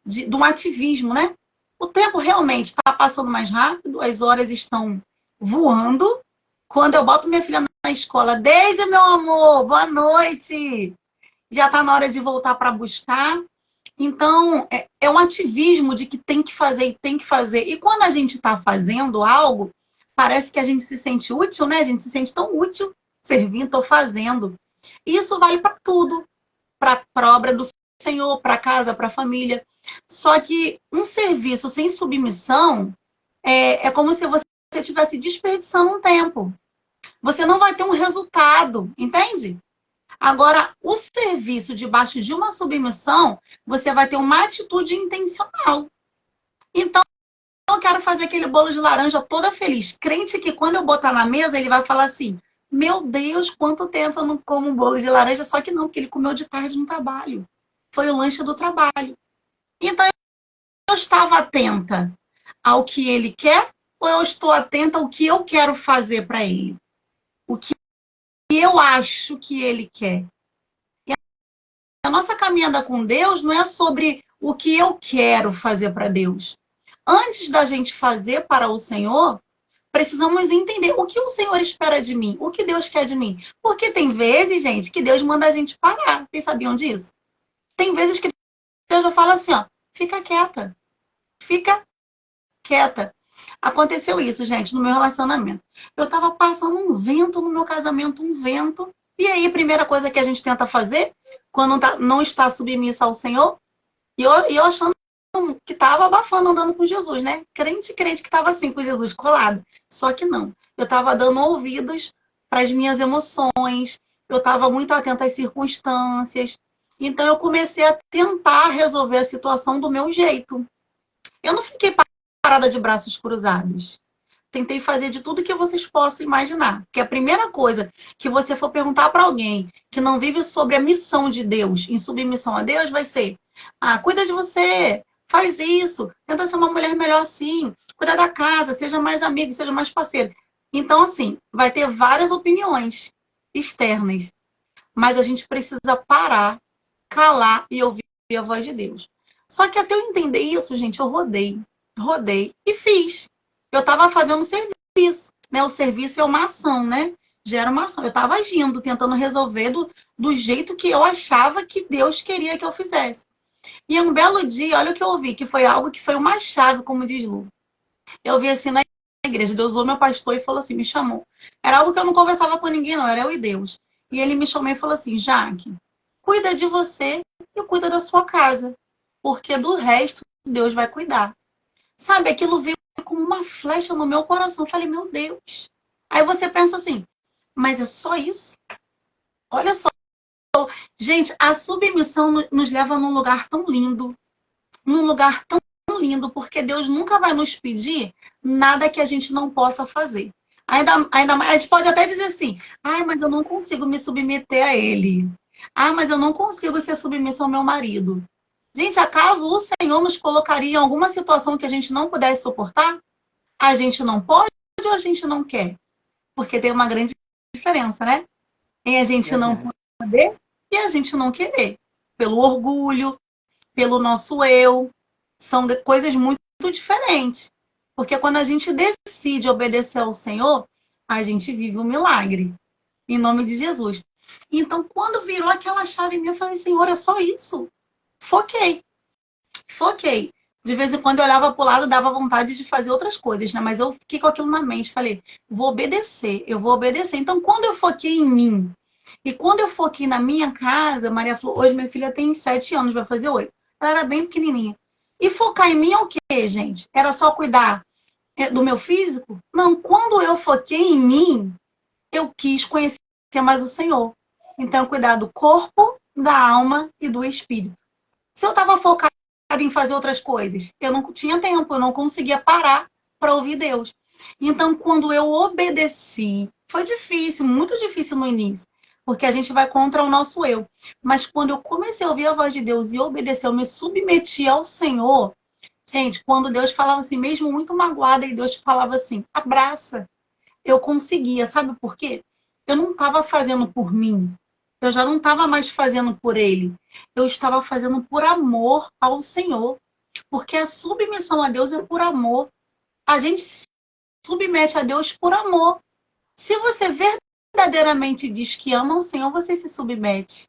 De um ativismo, né? O tempo realmente está passando mais rápido, as horas estão voando. Quando eu boto minha filha na escola, Deise, meu amor, boa noite. Já está na hora de voltar para buscar. Então, é um ativismo de que tem que fazer e tem que fazer. E quando a gente está fazendo algo, parece que a gente se sente útil, né? A gente se sente tão útil servindo, estou fazendo. E isso vale para tudo. Para a obra do Senhor, para casa, para a família. Só que um serviço sem submissão é como se você estivesse desperdiçando um tempo. Você não vai ter um resultado, entende? Agora, o serviço debaixo de uma submissão, você vai ter uma atitude intencional. Então, eu quero fazer aquele bolo de laranja toda feliz. Crente que quando eu botar na mesa, ele vai falar assim, meu Deus, quanto tempo eu não como um bolo de laranja, só que não, porque ele comeu de tarde no trabalho. Foi o lanche do trabalho. Então, eu estava atenta ao que ele quer ou eu estou atenta ao que eu quero fazer para ele? O que eu acho que ele quer. E a nossa caminhada com Deus não é sobre o que eu quero fazer para Deus. Antes da gente fazer para o Senhor, precisamos entender o que o Senhor espera de mim, o que Deus quer de mim. Porque tem vezes, gente, que Deus manda a gente parar. Vocês sabiam disso? Tem vezes que Deus vai falar assim, ó, fica quieta. Fica quieta. Aconteceu isso, gente, no meu relacionamento. Eu tava passando um vento no meu casamento, um vento. E aí, a primeira coisa que a gente tenta fazer, quando não está submissa ao Senhor, e eu achando que tava abafando, andando com Jesus, né? Crente que tava assim, com Jesus colado. Só que não. Eu tava dando ouvidos para as minhas emoções. Eu tava muito atenta às circunstâncias. Então, eu comecei a tentar resolver a situação do meu jeito. Eu não fiquei parada de braços cruzados. Tentei fazer de tudo que vocês possam imaginar. Porque a primeira coisa que você for perguntar para alguém que não vive sobre a missão de Deus, em submissão a Deus, vai ser: cuida de você, faz isso, tenta ser uma mulher melhor assim, cuida da casa, seja mais amigo, seja mais parceiro. Então, assim, vai ter várias opiniões externas. Mas a gente precisa parar, calar e ouvir a voz de Deus. Só que até eu entender isso, gente, eu rodei e fiz. Eu estava fazendo serviço, né? O serviço é uma ação, né? Gera uma ação. Eu estava agindo, tentando resolver do jeito que eu achava que Deus queria que eu fizesse. E um belo dia, olha o que eu ouvi, que foi algo que foi uma chave, como diz Lu. Eu vi assim na igreja, Deus usou meu pastor e falou assim, me chamou. Era algo que eu não conversava com ninguém, não, era eu e Deus. E ele me chamou e falou assim, Jaque, cuida de você e cuida da sua casa, porque do resto Deus vai cuidar. Sabe, aquilo veio como uma flecha no meu coração. Eu falei, meu Deus. Aí você pensa assim, mas é só isso? Olha só. Gente, a submissão nos leva num lugar tão lindo. Num lugar tão lindo, porque Deus nunca vai nos pedir nada que a gente não possa fazer. Ainda mais, a gente pode até dizer assim, mas eu não consigo me submeter a Ele. Ah, mas eu não consigo ser submissa ao meu marido. Gente, acaso o Senhor nos colocaria em alguma situação que a gente não pudesse suportar? A gente não pode ou a gente não quer? Porque tem uma grande diferença, né? Em a gente não Verdade. poder e a gente não querer. Pelo orgulho, pelo nosso eu. São coisas muito diferentes. Porque quando a gente decide obedecer ao Senhor, a gente vive um milagre. Em nome de Jesus. Então, quando virou aquela chave em mim, eu falei, Senhor, é só isso. Foquei. Foquei. De vez em quando eu olhava para o lado, dava vontade de fazer outras coisas, né? Mas eu fiquei com aquilo na mente. Falei, vou obedecer, eu vou obedecer. Então, quando eu foquei em mim, e quando eu foquei na minha casa, Maria falou, hoje minha filha tem 7 anos, vai fazer 8. Ela era bem pequenininha. E focar em mim é o quê, gente? Era só cuidar do meu físico? Não, quando eu foquei em mim, eu quis conhecer mais o Senhor. Então, cuidar do corpo, da alma e do espírito. Se eu estava focada em fazer outras coisas, eu não tinha tempo, eu não conseguia parar para ouvir Deus. Então, quando eu obedeci, foi difícil, muito difícil no início, porque a gente vai contra o nosso eu. Mas quando eu comecei a ouvir a voz de Deus e obedecer, eu me submeti ao Senhor. Gente, quando Deus falava assim, mesmo muito magoada, e Deus falava assim, abraça. Eu conseguia, sabe por quê? Eu não estava fazendo por mim. Eu já não estava mais fazendo por ele. Eu estava fazendo por amor ao Senhor. Porque a submissão a Deus é por amor. A gente se submete a Deus por amor. Se você verdadeiramente diz que ama o Senhor, você se submete.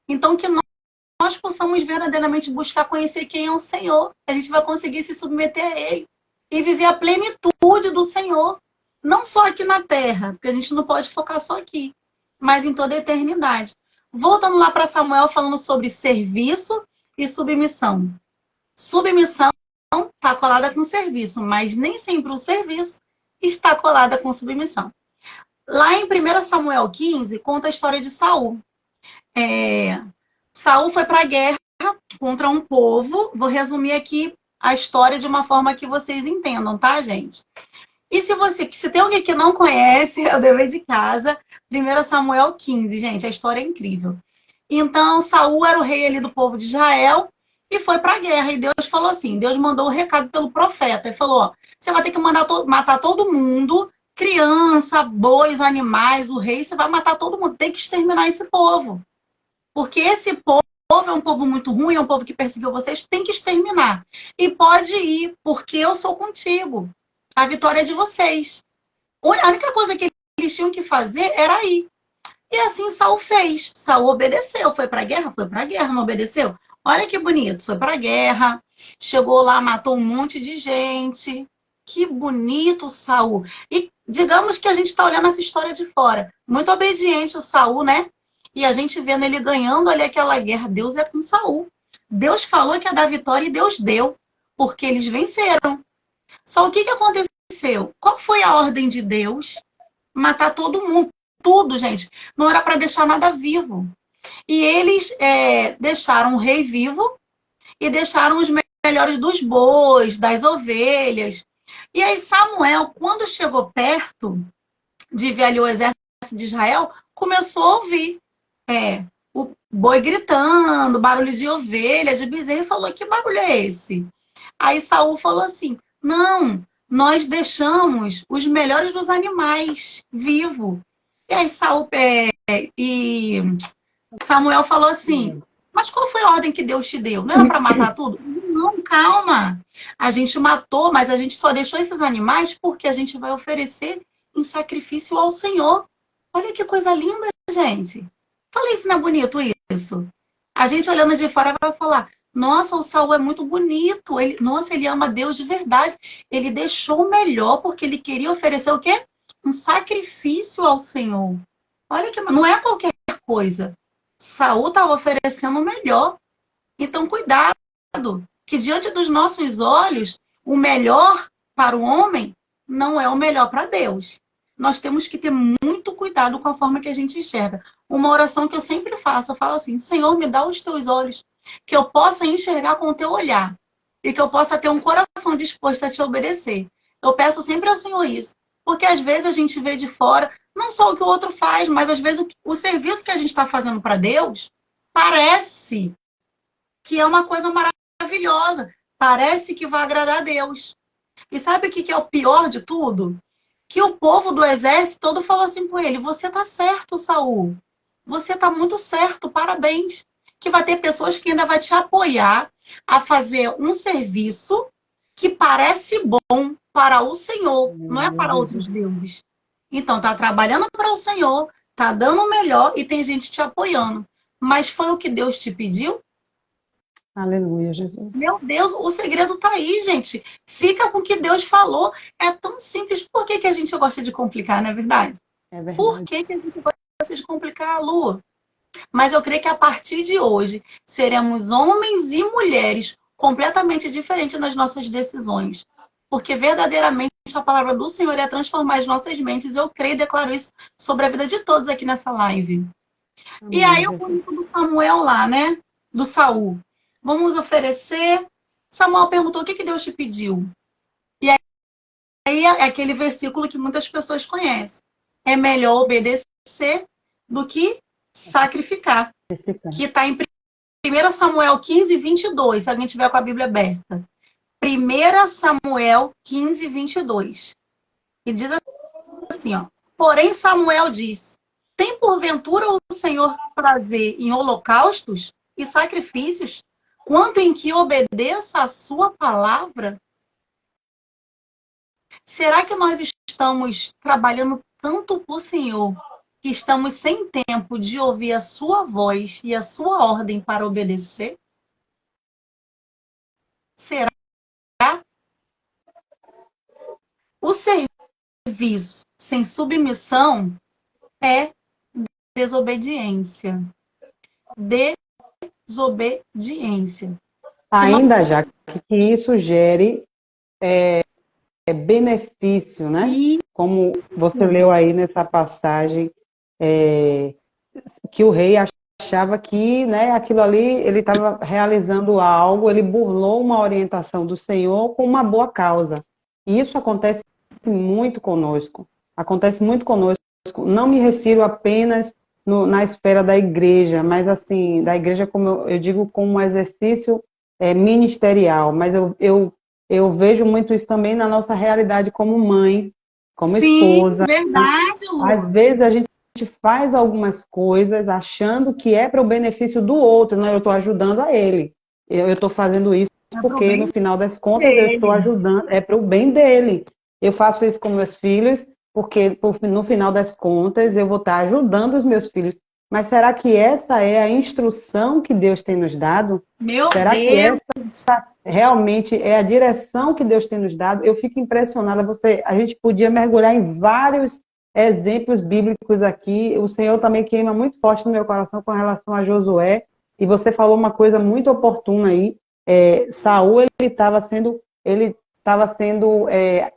Então, que nós possamos verdadeiramente buscar conhecer quem é o Senhor. A gente vai conseguir se submeter a Ele e viver a plenitude do Senhor. Não só aqui na Terra, porque a gente não pode focar só aqui, mas em toda a eternidade. Voltando lá para Samuel, falando sobre serviço e submissão. Submissão está colada com serviço, mas nem sempre o serviço está colada com submissão. Lá em 1 Samuel 15, conta a história de Saul. Saul foi para a guerra contra um povo. Vou resumir aqui a história de uma forma que vocês entendam, tá, gente? E se tem alguém que não conhece, é o dever de casa, 1 Samuel 15, gente, a história é incrível. Então, Saul era o rei ali do povo de Israel e foi para a guerra. E Deus falou assim, Deus mandou o recado pelo profeta. Ele falou, ó, você vai ter que matar todo mundo, criança, bois, animais, o rei, você vai matar todo mundo, tem que exterminar esse povo. Porque esse povo é um povo muito ruim, é um povo que perseguiu vocês, tem que exterminar. E pode ir, porque eu sou contigo. A vitória é de vocês. A única coisa que eles tinham que fazer era ir. E assim Saul fez. Saul obedeceu. Foi para a guerra? Foi para a guerra, não obedeceu? Olha que bonito. Foi para a guerra. Chegou lá, matou um monte de gente. Que bonito, Saul. E digamos que a gente está olhando essa história de fora. Muito obediente o Saul, né? E a gente vendo ele ganhando ali aquela guerra. Deus é com Saul. Deus falou que ia dar vitória e Deus deu. Porque eles venceram. Só o que aconteceu? Qual foi a ordem de Deus? Matar todo mundo. Tudo, gente. Não era para deixar nada vivo. E eles deixaram o rei vivo e deixaram os melhores dos bois, das ovelhas. E aí Samuel, quando chegou perto de ver ali o exército de Israel, começou a ouvir o boi gritando, barulho de ovelha, de bezerro, e falou, que barulho é esse? Aí Saul falou assim, não, nós deixamos os melhores dos animais vivos. E aí e Samuel falou assim, mas qual foi a ordem que Deus te deu? Não era para matar tudo? Não, calma. A gente matou, mas a gente só deixou esses animais porque a gente vai oferecer em sacrifício ao Senhor. Olha que coisa linda, gente. Falei, isso não é bonito isso? A gente olhando de fora vai falar, nossa, o Saul é muito bonito. Nossa, ele ama Deus de verdade. Ele deixou o melhor porque ele queria oferecer o quê? Um sacrifício ao Senhor. Olha que não é qualquer coisa. Saul estava oferecendo o melhor. Então, cuidado, que diante dos nossos olhos, o melhor para o homem não é o melhor para Deus. Nós temos que ter muito cuidado com a forma que a gente enxerga. Uma oração que eu sempre faço, eu falo assim, Senhor, me dá os teus olhos, que eu possa enxergar com o teu olhar e que eu possa ter um coração disposto a te obedecer. Eu peço sempre ao Senhor isso. Porque às vezes a gente vê de fora, não só o que o outro faz, mas às vezes o serviço que a gente está fazendo para Deus parece que é uma coisa maravilhosa, parece que vai agradar a Deus. E sabe o que é o pior de tudo? Que o povo do exército todo falou assim com ele: você tá certo, Saul. Você tá muito certo, parabéns. Que vai ter pessoas que ainda vai te apoiar a fazer um serviço que parece bom para o Senhor, não é para outros deuses. Então, tá trabalhando para o Senhor, tá dando o melhor e tem gente te apoiando. Mas foi o que Deus te pediu? Aleluia, Jesus. Meu Deus, o segredo tá aí, gente. Fica com o que Deus falou. É tão simples. Por que a gente gosta de complicar, não é verdade? É verdade. Por que a gente gosta de complicar a Lua? Mas eu creio que a partir de hoje seremos homens e mulheres completamente diferentes nas nossas decisões. Porque verdadeiramente a palavra do Senhor é transformar as nossas mentes. Eu creio e declaro isso sobre a vida de todos aqui nessa live. Amém, E aí o Jesus. bonito do Samuel lá, né? Do Saul. Vamos oferecer. Samuel perguntou: o que Deus te pediu? E aí é aquele versículo que muitas pessoas conhecem. É melhor obedecer do que sacrificar. Que está em 1 Samuel 15, 22, se alguém tiver com a Bíblia aberta. 1 Samuel 15, 22. E diz assim, ó. Porém Samuel disse: tem porventura o Senhor prazer em holocaustos e sacrifícios, quanto em que obedeça a sua palavra? Será que nós estamos trabalhando tanto para o Senhor que estamos sem tempo de ouvir a sua voz e a sua ordem para obedecer? Será? O serviço sem submissão é desobediência. Desobediência. Ainda já que isso gere benefício, né? Como você leu aí nessa passagem, que o rei achava que, né, aquilo ali, ele estava realizando algo, ele burlou uma orientação do Senhor com uma boa causa. E isso acontece muito conosco. Acontece muito conosco. Não me refiro apenas na esfera da igreja, mas assim, da igreja, como eu digo, como um exercício ministerial. Mas eu vejo muito isso também na nossa realidade como mãe, como esposa. Sim, verdade, Lu. Às vezes a gente faz algumas coisas achando que é para o benefício do outro, né? Eu estou ajudando a ele. Eu estou fazendo isso porque no final das contas eu estou ajudando, é para o bem dele. Eu faço isso com meus filhos porque no final das contas eu vou estar ajudando os meus filhos. Mas será que essa é a instrução que Deus tem nos dado? Será que essa realmente é a direção que Deus tem nos dado? Eu fico impressionada. A gente podia mergulhar em vários exemplos bíblicos aqui. O Senhor também queima muito forte no meu coração com relação a Josué. E você falou uma coisa muito oportuna aí. Saul, ele estava sendo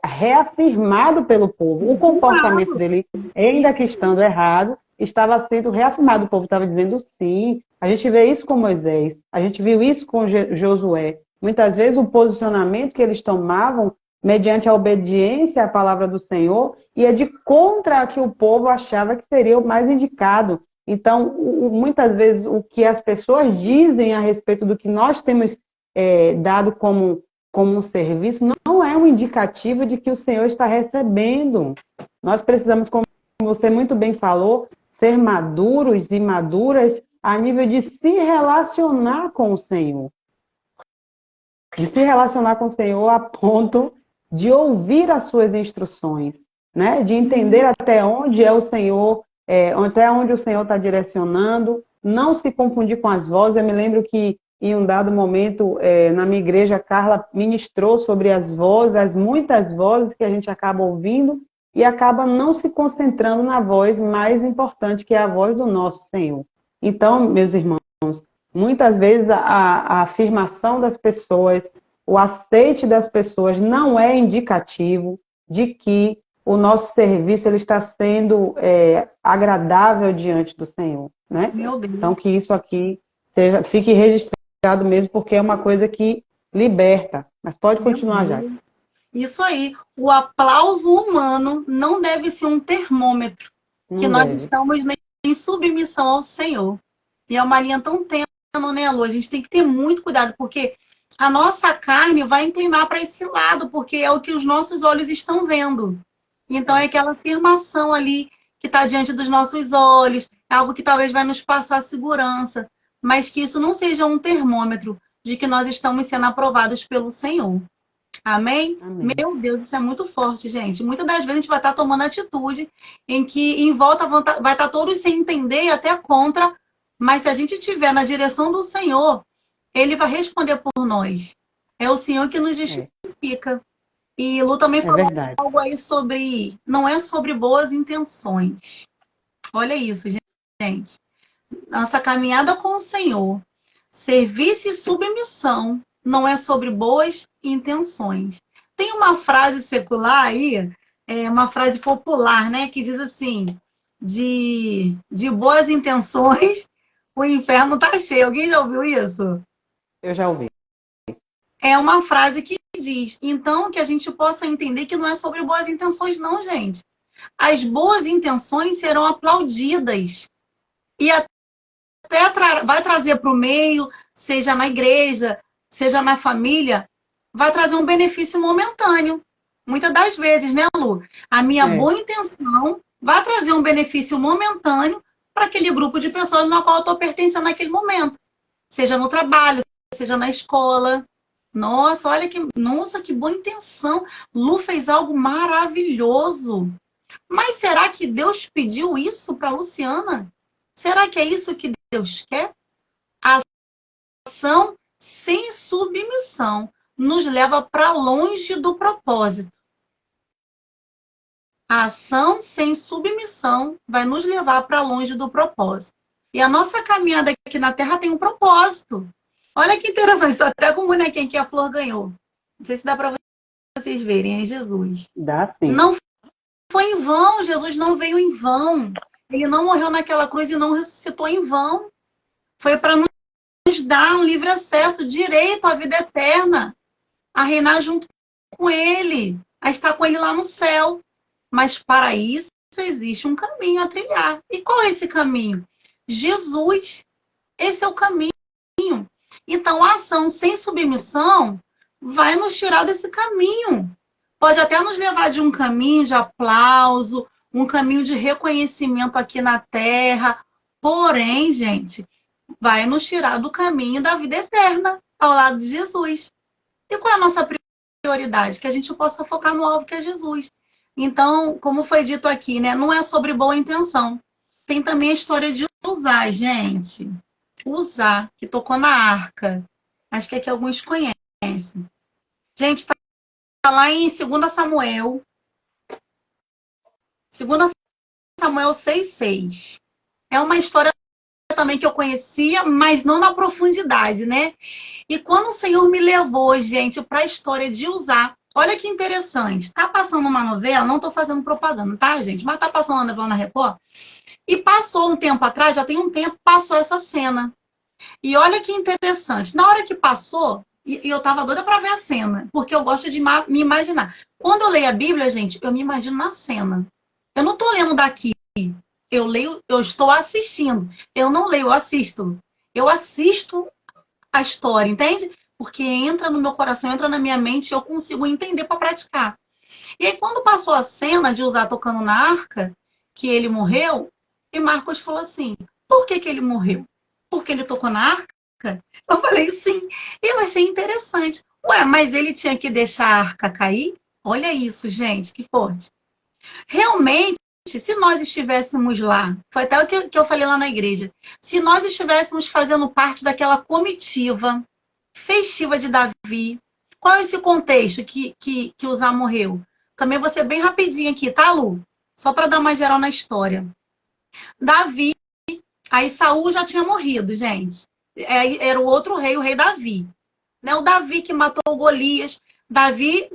reafirmado pelo povo. O comportamento dele, ainda que estando errado, estava sendo reafirmado. O povo estava dizendo sim. A gente vê isso com Moisés, a gente viu isso com Josué. Muitas vezes o posicionamento que eles tomavam mediante a obediência à palavra do Senhor ia de contra a que o povo achava que seria o mais indicado. Então, muitas vezes o que as pessoas dizem a respeito do que nós temos dado como um serviço não é um indicativo de que o Senhor está recebendo. Nós precisamos, como você muito bem falou, ser maduros e maduras a nível de se relacionar com o Senhor. De se relacionar com o Senhor a ponto de ouvir as suas instruções, né? De entender até onde é o Senhor, até onde o Senhor está direcionando, não se confundir com as vozes. Eu me lembro que em um dado momento, na minha igreja, Carla ministrou sobre as vozes, as muitas vozes que a gente acaba ouvindo e acaba não se concentrando na voz mais importante, que é a voz do nosso Senhor. Então, meus irmãos, muitas vezes a afirmação das pessoas, o aceite das pessoas não é indicativo de que o nosso serviço ele está sendo agradável diante do Senhor, né? Então, que isso aqui fique registrado mesmo, porque é uma coisa que liberta. Mas pode continuar, já. Isso aí. O aplauso humano não deve ser um termômetro que Não nós deve. estamos em submissão ao Senhor. E é uma linha tão tênue, né, Lu? A gente tem que ter muito cuidado, porque a nossa carne vai inclinar para esse lado, porque é o que os nossos olhos estão vendo. Então, é aquela afirmação ali que está diante dos nossos olhos, é algo que talvez vai nos passar segurança, mas que isso não seja um termômetro de que nós estamos sendo aprovados pelo Senhor. Amém? Amém. Meu Deus, isso é muito forte, gente. Muitas das vezes a gente vai estar tomando atitude em que em volta vai estar todos sem entender e até contra, mas se a gente estiver na direção do Senhor, Ele vai responder por nós. É o Senhor que nos É, justifica. E Lu também é falou verdade. algo aí sobre, não é sobre boas intenções. Olha isso, gente. Nossa caminhada com o Senhor, serviço e submissão, não é sobre boas intenções. Tem uma frase secular aí, uma frase popular, né, que diz assim, de boas intenções, o inferno tá cheio. Alguém já ouviu isso? Eu já ouvi. É uma frase que diz, então, que a gente possa entender que não é sobre boas intenções, não, gente. As boas intenções serão aplaudidas e até vai trazer para o meio, seja na igreja, seja na família, vai trazer um benefício momentâneo. Muitas das vezes, né, Lu? A minha É, boa intenção vai trazer um benefício momentâneo para aquele grupo de pessoas no qual eu estou pertencendo naquele momento. Seja no trabalho, seja na escola. Nossa, olha que, nossa, que boa intenção. Lu fez algo maravilhoso. Mas será que Deus pediu isso para Luciana? Será que é isso que Deus quer? A ação sem submissão nos leva para longe do propósito. A ação sem submissão vai nos levar para longe do propósito. E a nossa caminhada aqui na Terra tem um propósito. Olha que interessante, estou até com o bonequinho que a Flor ganhou. Não sei se dá para vocês verem, é Jesus. dá sim. Não foi em vão, Jesus não veio em vão. Ele não morreu naquela cruz e não ressuscitou em vão. Foi para nos dar um livre acesso, direito à vida eterna, a reinar junto com Ele, a estar com Ele lá no céu. Mas para isso existe um caminho a trilhar. E qual é esse caminho? Jesus. Esse é o caminho. Então, a ação sem submissão vai nos tirar desse caminho. Pode até nos levar de um caminho de aplauso, um caminho de reconhecimento aqui na Terra. Porém, gente, vai nos tirar do caminho da vida eterna, ao lado de Jesus. E qual é a nossa prioridade? Que a gente possa focar no alvo que é Jesus. Então, como foi dito aqui, né? Não é sobre boa intenção. Tem também a história de usar, gente. Usar, que tocou na arca. Acho que aqui alguns conhecem. Gente, está lá em 2 Samuel. 2 Samuel 6,6. É uma história também que eu conhecia, mas não na profundidade, né? E quando o Senhor me levou, gente, para a história de usar, olha que interessante. Tá passando uma novela, não tô fazendo propaganda, tá, gente? Mas tá passando uma novela na Record. E passou um tempo atrás, já tem um tempo, passou essa cena. E olha que interessante. Na hora que passou, e eu tava doida para ver a cena, porque eu gosto de me imaginar. Quando eu leio a Bíblia, gente, eu me imagino na cena. Eu não tô lendo daqui. Eu leio, eu estou assistindo. Eu não leio, eu assisto. Eu assisto a história, entende? Porque entra no meu coração, entra na minha mente, eu consigo entender para praticar. E aí, quando passou a cena de Uzá tocando na arca, que ele morreu, e Marcos falou assim: por que ele morreu? Porque ele tocou na arca? Eu falei sim. E eu achei interessante. Ué, mas ele tinha que deixar a arca cair? Olha isso, gente, que forte. Realmente, se nós estivéssemos lá, foi até o que eu falei lá na igreja, se nós estivéssemos fazendo parte daquela comitiva festiva de Davi, qual é esse contexto que Uzá morreu? Também vou ser bem rapidinho aqui, tá, Lu? Só para dar uma geral na história. Davi, aí Saul já tinha morrido, gente. Era o outro rei, o rei Davi. Né? O Davi que matou o Golias. Davi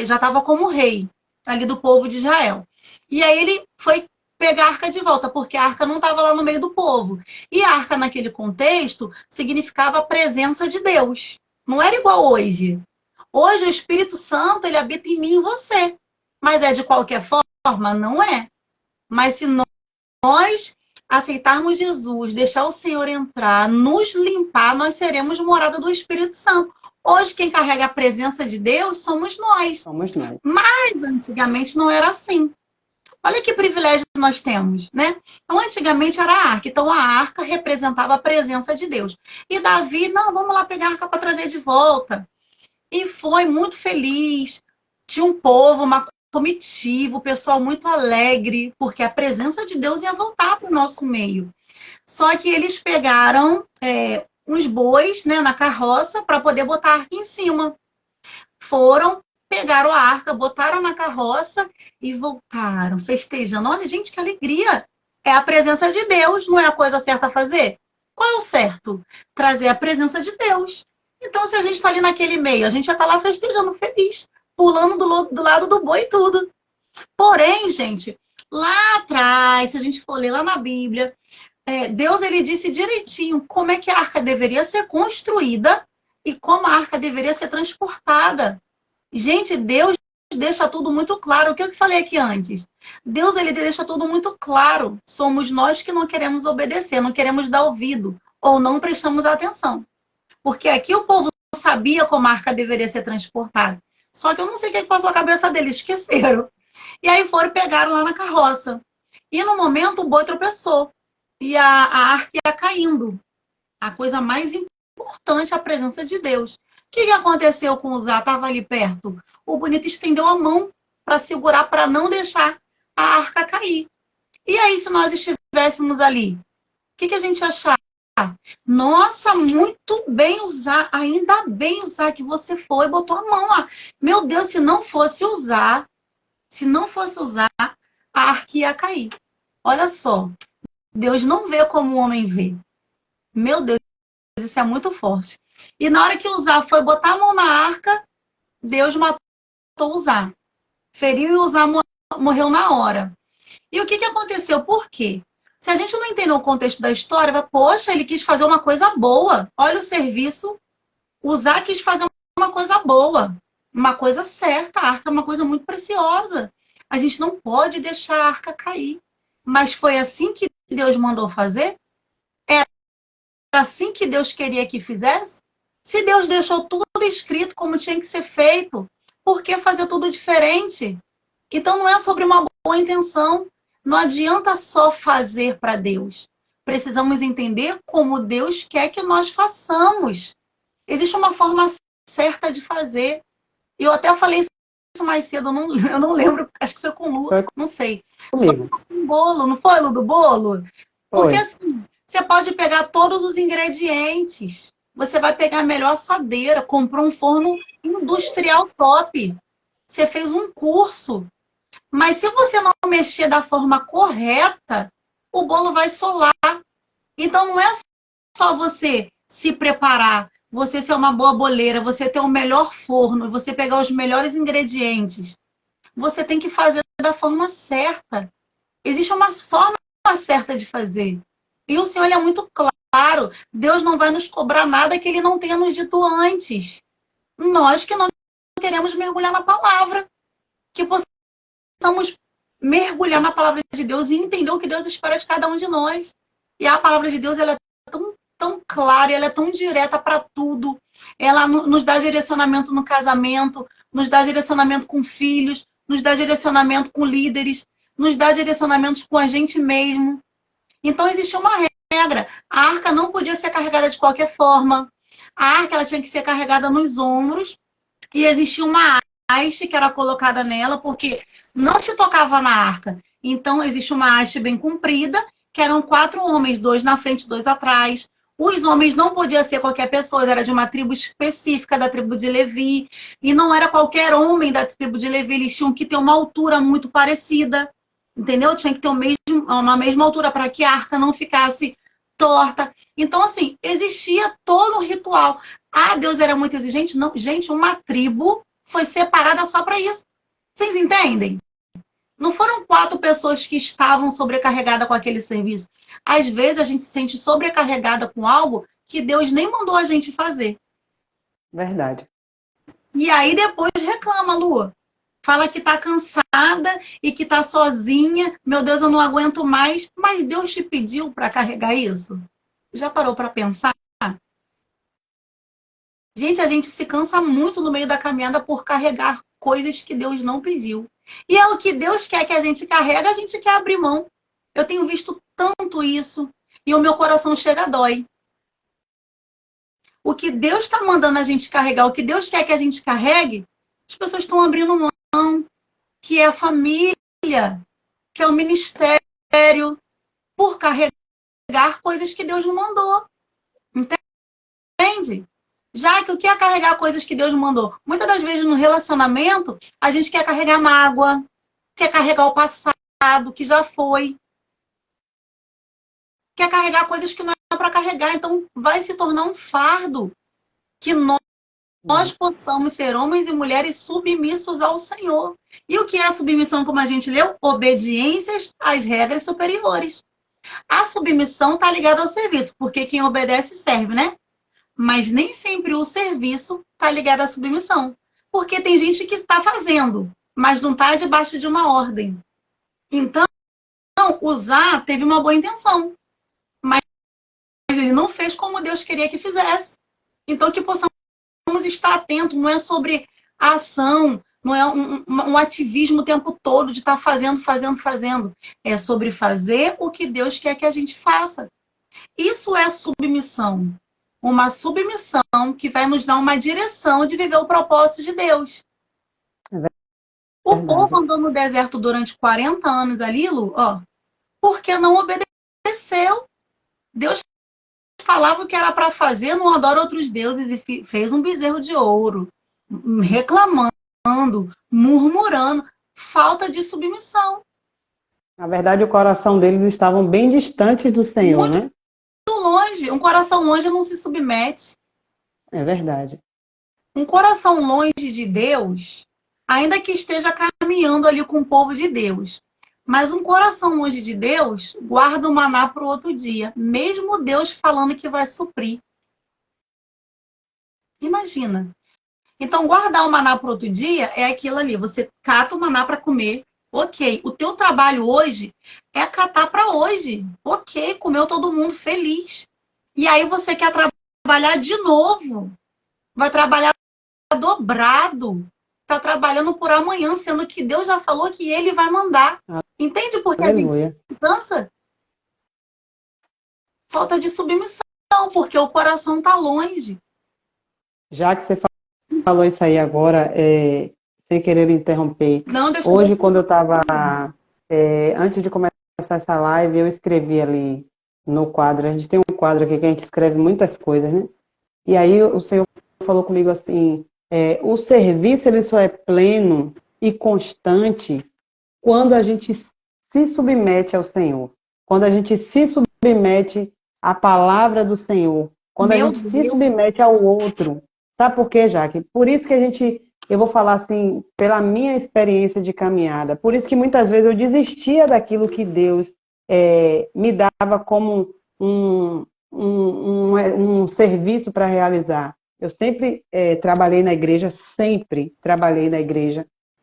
já estava como rei ali do povo de Israel. E aí ele foi pegar a arca de volta, porque a arca não estava lá no meio do povo. E a arca, naquele contexto, significava a presença de Deus. Não era igual hoje. Hoje o Espírito Santo, ele habita em mim e em você. Mas é de qualquer forma? Não é. Mas se nós aceitarmos Jesus, deixar o Senhor entrar, nos limpar, nós seremos morada do Espírito Santo. Hoje, quem carrega a presença de Deus somos nós. Somos nós. Mas antigamente não era assim. Olha que privilégio nós temos, né? Então, antigamente era a arca. Então, a arca representava a presença de Deus. E Davi, não, vamos lá pegar a arca para trazer de volta. E foi muito feliz. Tinha um povo, uma comitiva, o pessoal muito alegre, porque a presença de Deus ia voltar para o nosso meio. Só que eles pegaram uns bois, né, na carroça para poder botar a arca em cima. Foram, pegaram a arca, botaram na carroça e voltaram, festejando. Olha, gente, que alegria! É a presença de Deus, não é a coisa certa a fazer? Qual é o certo? Trazer a presença de Deus. Então, se a gente está ali naquele meio, a gente já está lá festejando, feliz, pulando do lado do boi e tudo. Porém, gente, lá atrás, se a gente for ler lá na Bíblia, Deus ele disse direitinho como é que a arca deveria ser construída e como a arca deveria ser transportada. Gente, Deus deixa tudo muito claro. O que eu falei aqui antes? Deus ele deixa tudo muito claro. Somos nós que não queremos obedecer, não queremos dar ouvido ou não prestamos atenção. Porque aqui o povo sabia como a arca deveria ser transportada. Só que eu não sei o que passou a cabeça deles, esqueceram. E aí foram, pegaram lá na carroça. E no momento o boi tropeçou. E a arca ia caindo. A coisa mais importante é a presença de Deus. O que aconteceu com o Zá? Estava ali perto. O bonito estendeu a mão para segurar, para não deixar a arca cair. E aí, se nós estivéssemos ali, o que a gente achar? Nossa, muito bem usar, ainda bem usar que você foi e botou a mão lá. Meu Deus, se não fosse usar, a arca ia cair. Olha só, Deus não vê como o homem vê. Meu Deus, isso é muito forte. E na hora que Uzá foi botar a mão na arca, Deus matou Uzá. Feriu e Uzá morreu na hora. E o que aconteceu? Por quê? Se a gente não entender o contexto da história, vai, poxa, ele quis fazer uma coisa boa. Olha o serviço. Uzá quis fazer uma coisa boa. Uma coisa certa. A arca é uma coisa muito preciosa. A gente não pode deixar a arca cair. Mas foi assim que Deus mandou fazer? Era assim que Deus queria que fizesse? Se Deus deixou tudo escrito como tinha que ser feito, por que fazer tudo diferente? Então não é sobre uma boa intenção. Não adianta só fazer para Deus. Precisamos entender como Deus quer que nós façamos. Existe uma forma certa de fazer. Eu até falei isso mais cedo, eu não lembro, acho que foi com o Lu, não sei. Sobre um bolo, não foi, Lu, do bolo? Porque assim, você pode pegar todos os ingredientes. Você vai pegar a melhor assadeira, comprou um forno industrial top. Você fez um curso. Mas se você não mexer da forma correta, o bolo vai solar. Então não é só você se preparar, você ser uma boa boleira, você ter o melhor forno, você pegar os melhores ingredientes. Você tem que fazer da forma certa. Existe uma forma certa de fazer. E o Senhor ele é muito claro. Deus não vai nos cobrar nada que Ele não tenha nos dito antes. Nós que não queremos mergulhar na palavra. Que possamos mergulhar na palavra de Deus e entender o que Deus espera de cada um de nós. E a palavra de Deus ela é tão clara, ela é tão direta para tudo. Ela nos dá direcionamento no casamento, nos dá direcionamento com filhos, nos dá direcionamento com líderes, nos dá direcionamentos com a gente mesmo. Então existia uma regra. A arca não podia ser carregada de qualquer forma. A arca ela tinha que ser carregada nos ombros e existia uma haste que era colocada nela, porque não se tocava na arca. Então existe uma haste bem comprida, que eram 4 homens, 2 na frente, 2 atrás. Os homens não podiam ser qualquer pessoa, era de uma tribo específica, da tribo de Levi. E não era qualquer homem da tribo de Levi, eles tinham que ter uma altura muito parecida. Entendeu? Tinha que ter uma mesma altura para que a arca não ficasse torta. Então, assim, existia todo um ritual. Ah, Deus era muito exigente? Não, gente, uma tribo foi separada só para isso. Vocês entendem? Não foram 4 pessoas que estavam sobrecarregadas com aquele serviço. Às vezes a gente se sente sobrecarregada com algo que Deus nem mandou a gente fazer. Verdade. E aí depois reclama, Lu. Fala que está cansada e que está sozinha. Meu Deus, eu não aguento mais. Mas Deus te pediu para carregar isso? Já parou para pensar? Gente, a gente se cansa muito no meio da caminhada por carregar coisas que Deus não pediu. E é o que Deus quer que a gente carrega, a gente quer abrir mão. Eu tenho visto tanto isso e o meu coração chega a dói. O que Deus está mandando a gente carregar, o que Deus quer que a gente carregue, as pessoas estão abrindo mão, que é a família, que é o ministério, por carregar coisas que Deus não mandou. Entende? Já que o que é carregar coisas que Deus não mandou? Muitas das vezes no relacionamento, a gente quer carregar mágoa, quer carregar o passado, que já foi, quer carregar coisas que não é para carregar. Então, vai se tornar um fardo que nós possamos ser homens e mulheres submissos ao Senhor. E o que é a submissão, como a gente leu? Obediências às regras superiores. A submissão está ligada ao serviço, porque quem obedece serve, né? Mas nem sempre o serviço está ligado à submissão. Porque tem gente que está fazendo, mas não está debaixo de uma ordem. Então, usar teve uma boa intenção, mas ele não fez como Deus queria que fizesse. Então, que possamos estar atentos, não é sobre a ação, não é um ativismo o tempo todo de estar fazendo. É sobre fazer o que Deus quer que a gente faça. Isso é submissão. Uma submissão que vai nos dar uma direção de viver o propósito de Deus. O povo andou no deserto durante 40 anos ali, Lu, porque não obedeceu. Deus falava o que era para fazer, não adora outros deuses e fez um bezerro de ouro, reclamando, murmurando, falta de submissão. Na verdade, o coração deles estavam bem distantes do Senhor, Muito né? longe. Um coração longe não se submete. É verdade. Um coração longe de Deus, ainda que esteja caminhando ali com o povo de Deus, mas um coração longe de Deus guarda o maná para o outro dia, mesmo Deus falando que vai suprir. Imagina. Então, guardar o maná para o outro dia é aquilo ali. Você cata o maná para comer. Ok. O teu trabalho hoje é catar para hoje. Ok. Comeu todo mundo feliz. E aí você quer trabalhar de novo. Vai trabalhar dobrado. Está trabalhando por amanhã, sendo que Deus já falou que Ele vai mandar. Entende por que a gente se cansa? Falta de submissão, porque o coração está longe. Já que você falou isso aí agora, sem querer interromper. Não, Hoje, quando eu estava, antes de começar essa live, eu escrevi ali no quadro. A gente tem um quadro aqui que a gente escreve muitas coisas, né? E aí o Senhor falou comigo assim, o serviço ele só é pleno e constante quando a gente se submete ao Senhor. Quando a gente se submete à palavra do Senhor. Quando a gente se submete ao outro. Sabe por quê, Jaque? Por isso que eu vou falar assim, pela minha experiência de caminhada, por isso que muitas vezes eu desistia daquilo que Deus me dava como um serviço para realizar. Eu sempre trabalhei na igreja,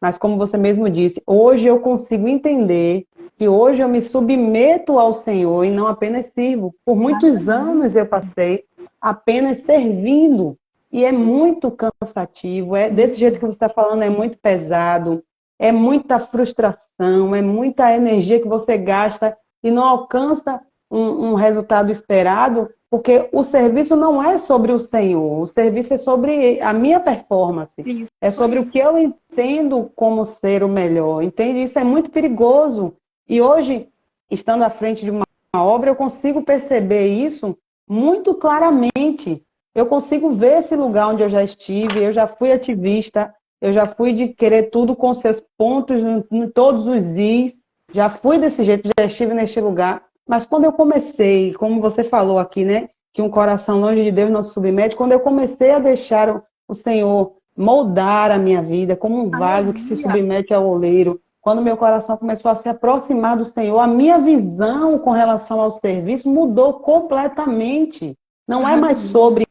mas como você mesmo disse, hoje eu consigo entender que hoje eu me submeto ao Senhor e não apenas sirvo. Por muitos anos eu passei apenas servindo. E é muito cansativo, desse jeito que você está falando, é muito pesado, é muita frustração, é muita energia que você gasta e não alcança um resultado esperado, porque o serviço não é sobre o Senhor, o serviço é sobre a minha performance, é sobre o que eu entendo como ser o melhor, entende? Isso é muito perigoso. E hoje, estando à frente de uma obra, eu consigo perceber isso muito claramente. Eu consigo ver esse lugar onde eu já estive, eu já fui ativista, eu já fui de querer tudo com seus pontos em todos os is, já fui desse jeito, já estive neste lugar. Mas quando eu comecei, como você falou aqui, né, que um coração longe de Deus não se submete, quando eu comecei a deixar o Senhor moldar a minha vida como um vaso que se submete ao oleiro, quando meu coração começou a se aproximar do Senhor, a minha visão com relação ao serviço mudou completamente. Não é mais sobre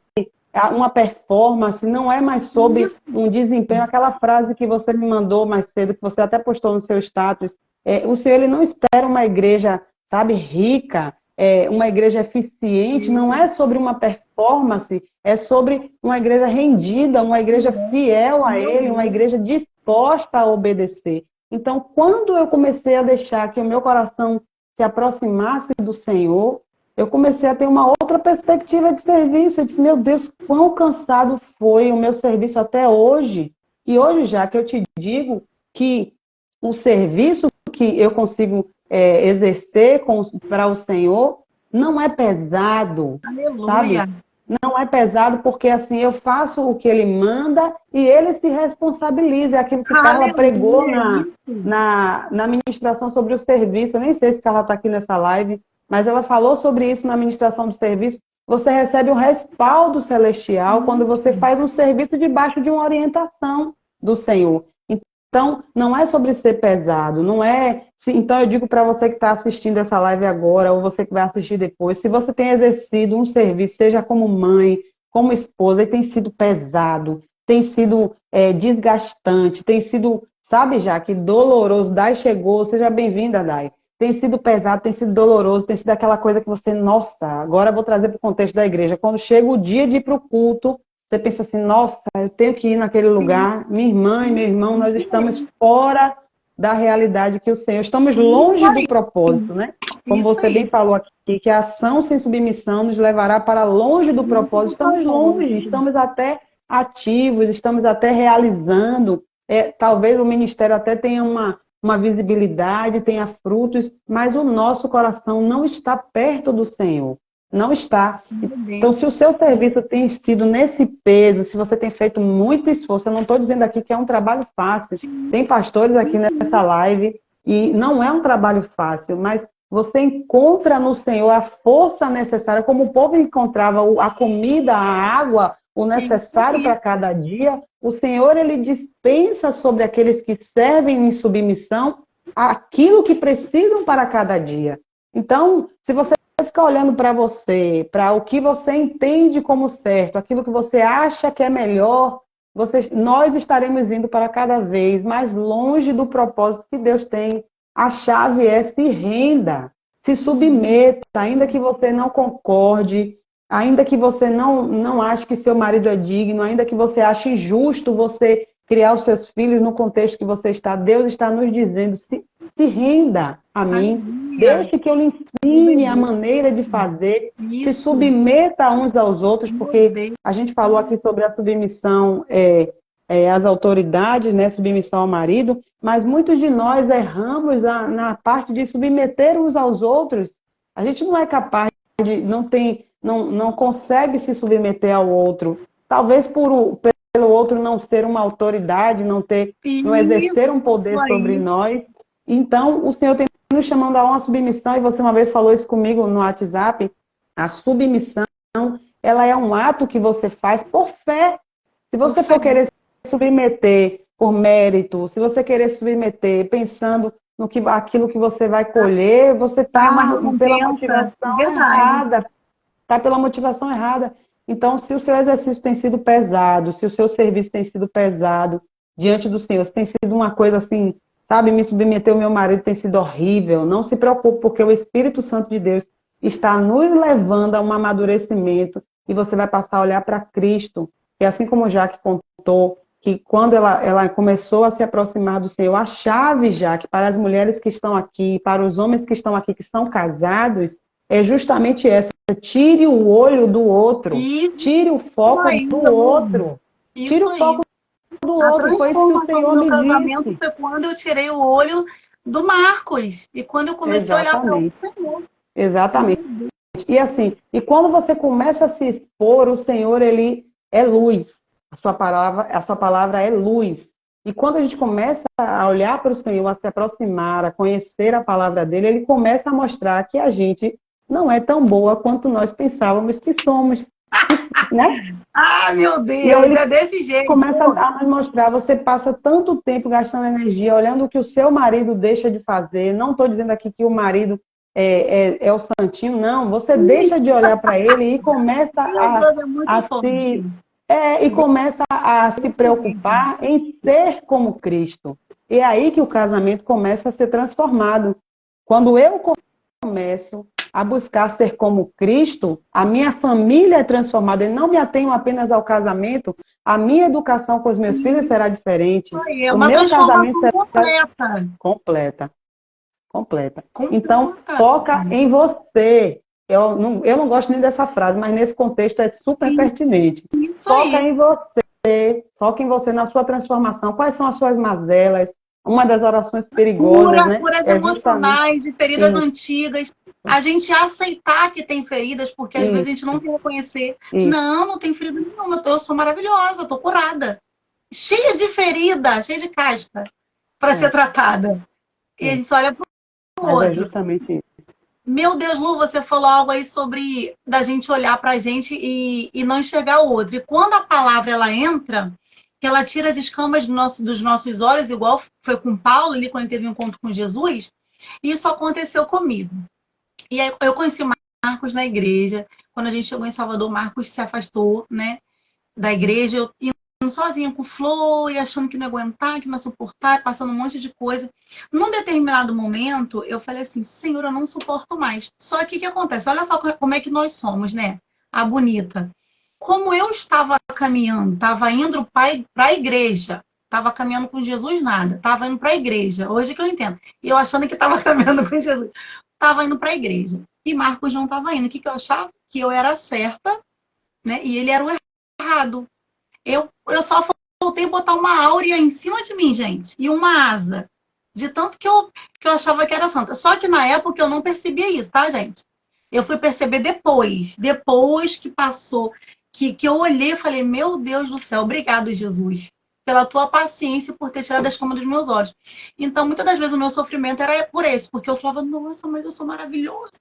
uma performance, não é mais sobre Isso. um desempenho. Aquela frase que você me mandou mais cedo, que você até postou no seu status, o Senhor ele não espera uma igreja, sabe, rica, uma igreja eficiente, não é sobre uma performance, é sobre uma igreja rendida, uma igreja fiel a Ele, uma igreja disposta a obedecer. Então, quando eu comecei a deixar que o meu coração se aproximasse do Senhor, eu comecei a ter uma outra perspectiva de serviço. Eu disse, meu Deus, quão cansado foi o meu serviço até hoje. E hoje, já que eu te digo que o serviço que eu consigo exercer para o Senhor não é pesado, Aleluia. sabe? Não é pesado porque assim eu faço o que ele manda e ele se responsabiliza. É aquilo que Carla pregou na ministração sobre o serviço. Eu nem sei se Carla está aqui nessa live, mas ela falou sobre isso na ministração do serviço. Você recebe um respaldo celestial quando você faz um serviço debaixo de uma orientação do Senhor. Então, não é sobre ser pesado, não é... Então, eu digo para você que está assistindo essa live agora, ou você que vai assistir depois, se você tem exercido um serviço, seja como mãe, como esposa, e tem sido pesado, tem sido desgastante, tem sido, sabe, já que doloroso, Dai chegou, seja bem-vinda, Dai. Tem sido pesado, tem sido doloroso, tem sido aquela coisa que você, nossa, agora eu vou trazer para o contexto da igreja. Quando chega o dia de ir para o culto, você pensa assim, nossa, eu tenho que ir naquele lugar. Minha irmã e meu irmão, nós estamos fora da realidade que o Senhor... Estamos longe do propósito, né? Como você bem falou aqui, que a ação sem submissão nos levará para longe do propósito. Estamos longe, estamos até ativos, estamos até realizando. Talvez o ministério até tenha uma visibilidade, tenha frutos, mas o nosso coração não está perto do Senhor. Não está. Então, se o seu serviço tem sido nesse peso, se você tem feito muito esforço, eu não estou dizendo aqui que é um trabalho fácil. Sim. Tem pastores aqui nessa live e não é um trabalho fácil, mas você encontra no Senhor a força necessária, como o povo encontrava a comida, a água, o necessário para cada dia. O Senhor, ele dispensa sobre aqueles que servem em submissão aquilo que precisam para cada dia. Então, se você ficar olhando para você, para o que você entende como certo, aquilo que você acha que é melhor, nós estaremos indo para cada vez mais longe do propósito que Deus tem. A chave é se renda, se submeta, ainda que você não concorde, ainda que você não ache que seu marido é digno, ainda que você ache injusto você criar os seus filhos no contexto que você está, Deus está nos dizendo, se renda a mim, deixe que eu lhe ensine a maneira de fazer, se submeta uns aos outros, porque a gente falou aqui sobre a submissão às autoridades, né, submissão ao marido, mas muitos de nós erramos na parte de submeter uns aos outros. A gente não é capaz de, não consegue se submeter ao outro, talvez pelo outro não ser uma autoridade, não exercer um poder sobre nós. Então, o Senhor tem nos chamando a uma submissão, e você uma vez falou isso comigo no WhatsApp, a submissão, ela é um ato que você faz por fé. Se você for querer se submeter por mérito, se você querer se submeter pensando aquilo que você vai colher, você está pela motivação errada. Está pela motivação errada. Então, se o seu exercício tem sido pesado, se o seu serviço tem sido pesado diante do Senhor, se tem sido uma coisa assim, sabe, me submeter ao meu marido tem sido horrível, não se preocupe, porque o Espírito Santo de Deus está nos levando a um amadurecimento e você vai passar a olhar para Cristo. E assim como Jaque contou, que quando ela começou a se aproximar do Senhor, a chave, Jaque, para as mulheres que estão aqui, para os homens que estão aqui, que são casados, é justamente essa. Tire o olho do outro. Isso. Tire o foco do outro. Tire o foco do outro. Foi isso que o Senhor me disse. Foi quando eu tirei o olho do Marcos. E quando eu comecei a olhar para o Senhor. Exatamente. E assim, e quando você começa a se expor, o Senhor, ele é luz. A sua palavra é luz. E quando a gente começa a olhar para o Senhor, a se aproximar, a conhecer a palavra dele, ele começa a mostrar que a gente não é tão boa quanto nós pensávamos que somos. Né? Meu Deus, é desse jeito. Começa a nos mostrar, você passa tanto tempo gastando energia, olhando o que o seu marido deixa de fazer. Não estou dizendo aqui que o marido é o santinho, não. Você deixa de olhar para ele e começa Meu Deus, é muito a forte. e começa a se preocupar em ser como Cristo. E é aí que o casamento começa a ser transformado. Quando eu começo a buscar ser como Cristo, a minha família é transformada. Eu não me atenho apenas ao casamento, a minha educação com os meus filhos será Isso diferente. aí, é O uma meu casamento transformação será completa. completa, completa. Então, Completa. foca em você. Eu não gosto nem dessa frase, mas nesse contexto é super pertinente. Isso Foca aí. em você, foca em você, na sua transformação. Quais são as suas mazelas? Uma das orações perigosas, né? Curas É justamente emocionais de feridas isso, antigas. A gente aceitar que tem feridas, porque às vezes a gente isso, não quer reconhecer. isso. Não, não tem ferida nenhuma. Eu sou maravilhosa, tô curada. Cheia de ferida, cheia de casca para ser É, tratada. E a é. gente só olha pro Mas é outro. justamente isso. Meu Deus, Lu, você falou algo aí sobre da gente olhar pra gente e não enxergar o outro. E quando a palavra ela entra, que ela tira as escamas dos nossos olhos, igual foi com Paulo ali quando ele teve um encontro com Jesus, isso aconteceu comigo. E aí eu conheci Marcos na igreja. Quando a gente chegou em Salvador, Marcos se afastou, né, da igreja. Eu indo sozinha com flor e achando que não ia aguentar, que não ia suportar, passando um monte de coisa. Num determinado momento, eu falei assim, Senhor, eu não suporto mais. Só que o que acontece? Olha só como é que nós somos, né? A bonita. Como eu estava caminhando, estava indo para a igreja, estava caminhando com Jesus, nada, estava indo para a igreja, hoje que eu entendo. E eu achando que estava caminhando com Jesus, estava indo para a igreja. E Marcos não estava indo. O que eu achava? Que eu era certa, né? E ele era o errado. Eu só faltei botar uma áurea em cima de mim, gente, e uma asa. De tanto que eu achava que era santa. Só que na época eu não percebia isso, tá, gente? Eu fui perceber depois que passou, que eu olhei e falei, meu Deus do céu, obrigado, Jesus, pela tua paciência por ter tirado a escama dos meus olhos. Então, muitas das vezes o meu sofrimento era por esse, porque eu falava, nossa, mas eu sou maravilhosa,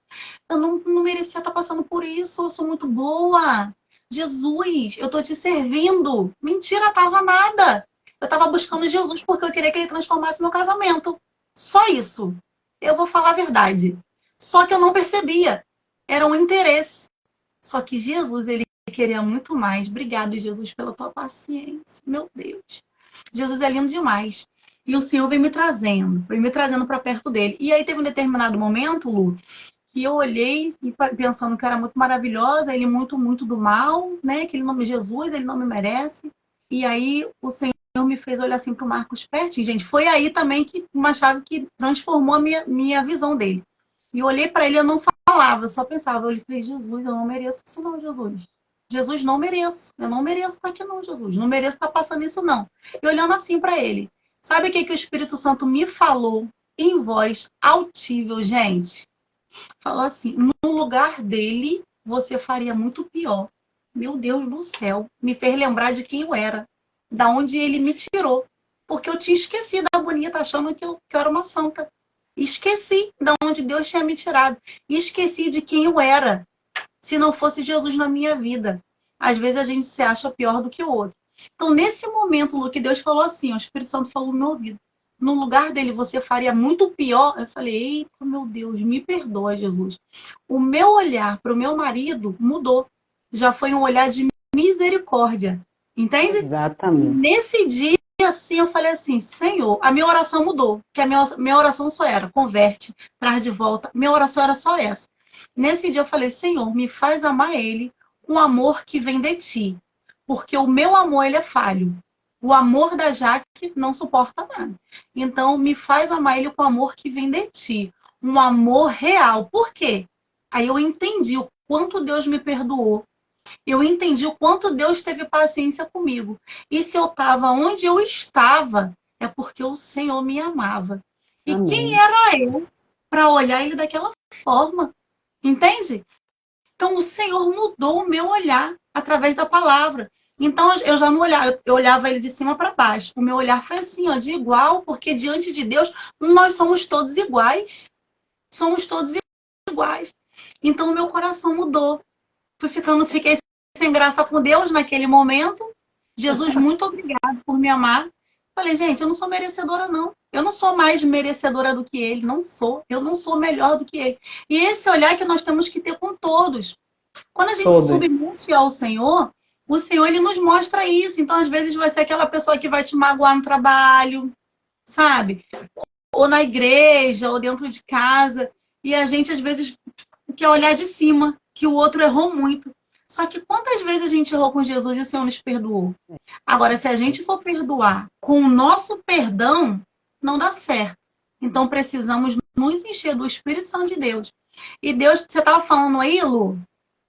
eu não merecia estar passando por isso, eu sou muito boa. Jesus, eu tô te servindo. Mentira, tava nada. Eu tava buscando Jesus porque eu queria que ele transformasse meu casamento. Só isso. Eu vou falar a verdade. Só que eu não percebia. Era um interesse. Só que Jesus, ele queria muito mais. Obrigado, Jesus, pela tua paciência. Meu Deus. Jesus é lindo demais. E o Senhor vem me trazendo para perto dele. E aí teve um determinado momento, Lu, que eu olhei e pensando que era muito maravilhosa, ele muito, muito do mal, né? Aquele nome Jesus, ele não me merece. E aí o Senhor me fez olhar assim para o Marcos pertinho. Gente, foi aí também que uma chave que transformou a minha visão dele. E eu olhei para ele, eu não falava, eu só pensava, eu falei, Jesus, eu não mereço isso não, Jesus. Jesus, não mereço. Eu não mereço estar aqui não, Jesus. Não mereço estar passando isso não. E olhando assim para ele. Sabe o que o Espírito Santo me falou em voz altível, gente? Falou assim: no lugar dele, você faria muito pior. Meu Deus do céu, me fez lembrar de quem eu era, da onde ele me tirou. Porque eu tinha esquecido da bonita, achando que eu era uma santa. Esqueci da onde Deus tinha me tirado. E esqueci de quem eu era, se não fosse Jesus na minha vida. Às vezes a gente se acha pior do que o outro. Então, nesse momento, Lu, que Deus falou assim, o Espírito Santo falou no meu ouvido, no lugar dele você faria muito pior. Eu falei, eita, meu Deus, me perdoa, Jesus. O meu olhar para o meu marido mudou. Já foi um olhar de misericórdia. Entende? Exatamente. Nesse dia, assim, eu falei assim, Senhor, a minha oração mudou. Que a minha oração só era, converte, traz de volta. Minha oração era só essa. Nesse dia eu falei, Senhor, me faz amar ele com amor que vem de ti. Porque o meu amor, ele é falho. O amor da Jaque não suporta nada. Então, me faz amar ele com o amor que vem de ti. Um amor real. Por quê? Aí eu entendi o quanto Deus me perdoou. Eu entendi o quanto Deus teve paciência comigo. E se eu estava onde eu estava, é porque o Senhor me amava. E quem Amém. era eu para olhar ele daquela forma? Entende? Então, o Senhor mudou o meu olhar através da palavra. Então, eu já não olhava, eu olhava ele de cima para baixo. O meu olhar foi assim, ó, de igual, porque diante de Deus, nós somos todos iguais. Somos todos iguais. Então, o meu coração mudou. Fiquei sem graça com Deus naquele momento. Jesus, muito obrigado por me amar. Falei, gente, eu não sou merecedora, não. Eu não sou mais merecedora do que ele, não sou. Eu não sou melhor do que ele. E esse olhar que nós temos que ter com todos. Quando a gente Todos. submete ao Senhor, o Senhor ele nos mostra isso. Então, às vezes, vai ser aquela pessoa que vai te magoar no trabalho, sabe? Ou na igreja, ou dentro de casa. E a gente, às vezes, quer olhar de cima, que o outro errou muito. Só que quantas vezes a gente errou com Jesus e o Senhor nos perdoou? Agora, se a gente for perdoar com o nosso perdão, não dá certo. Então, precisamos nos encher do Espírito Santo de Deus. E Deus, você estava falando aí, Lu,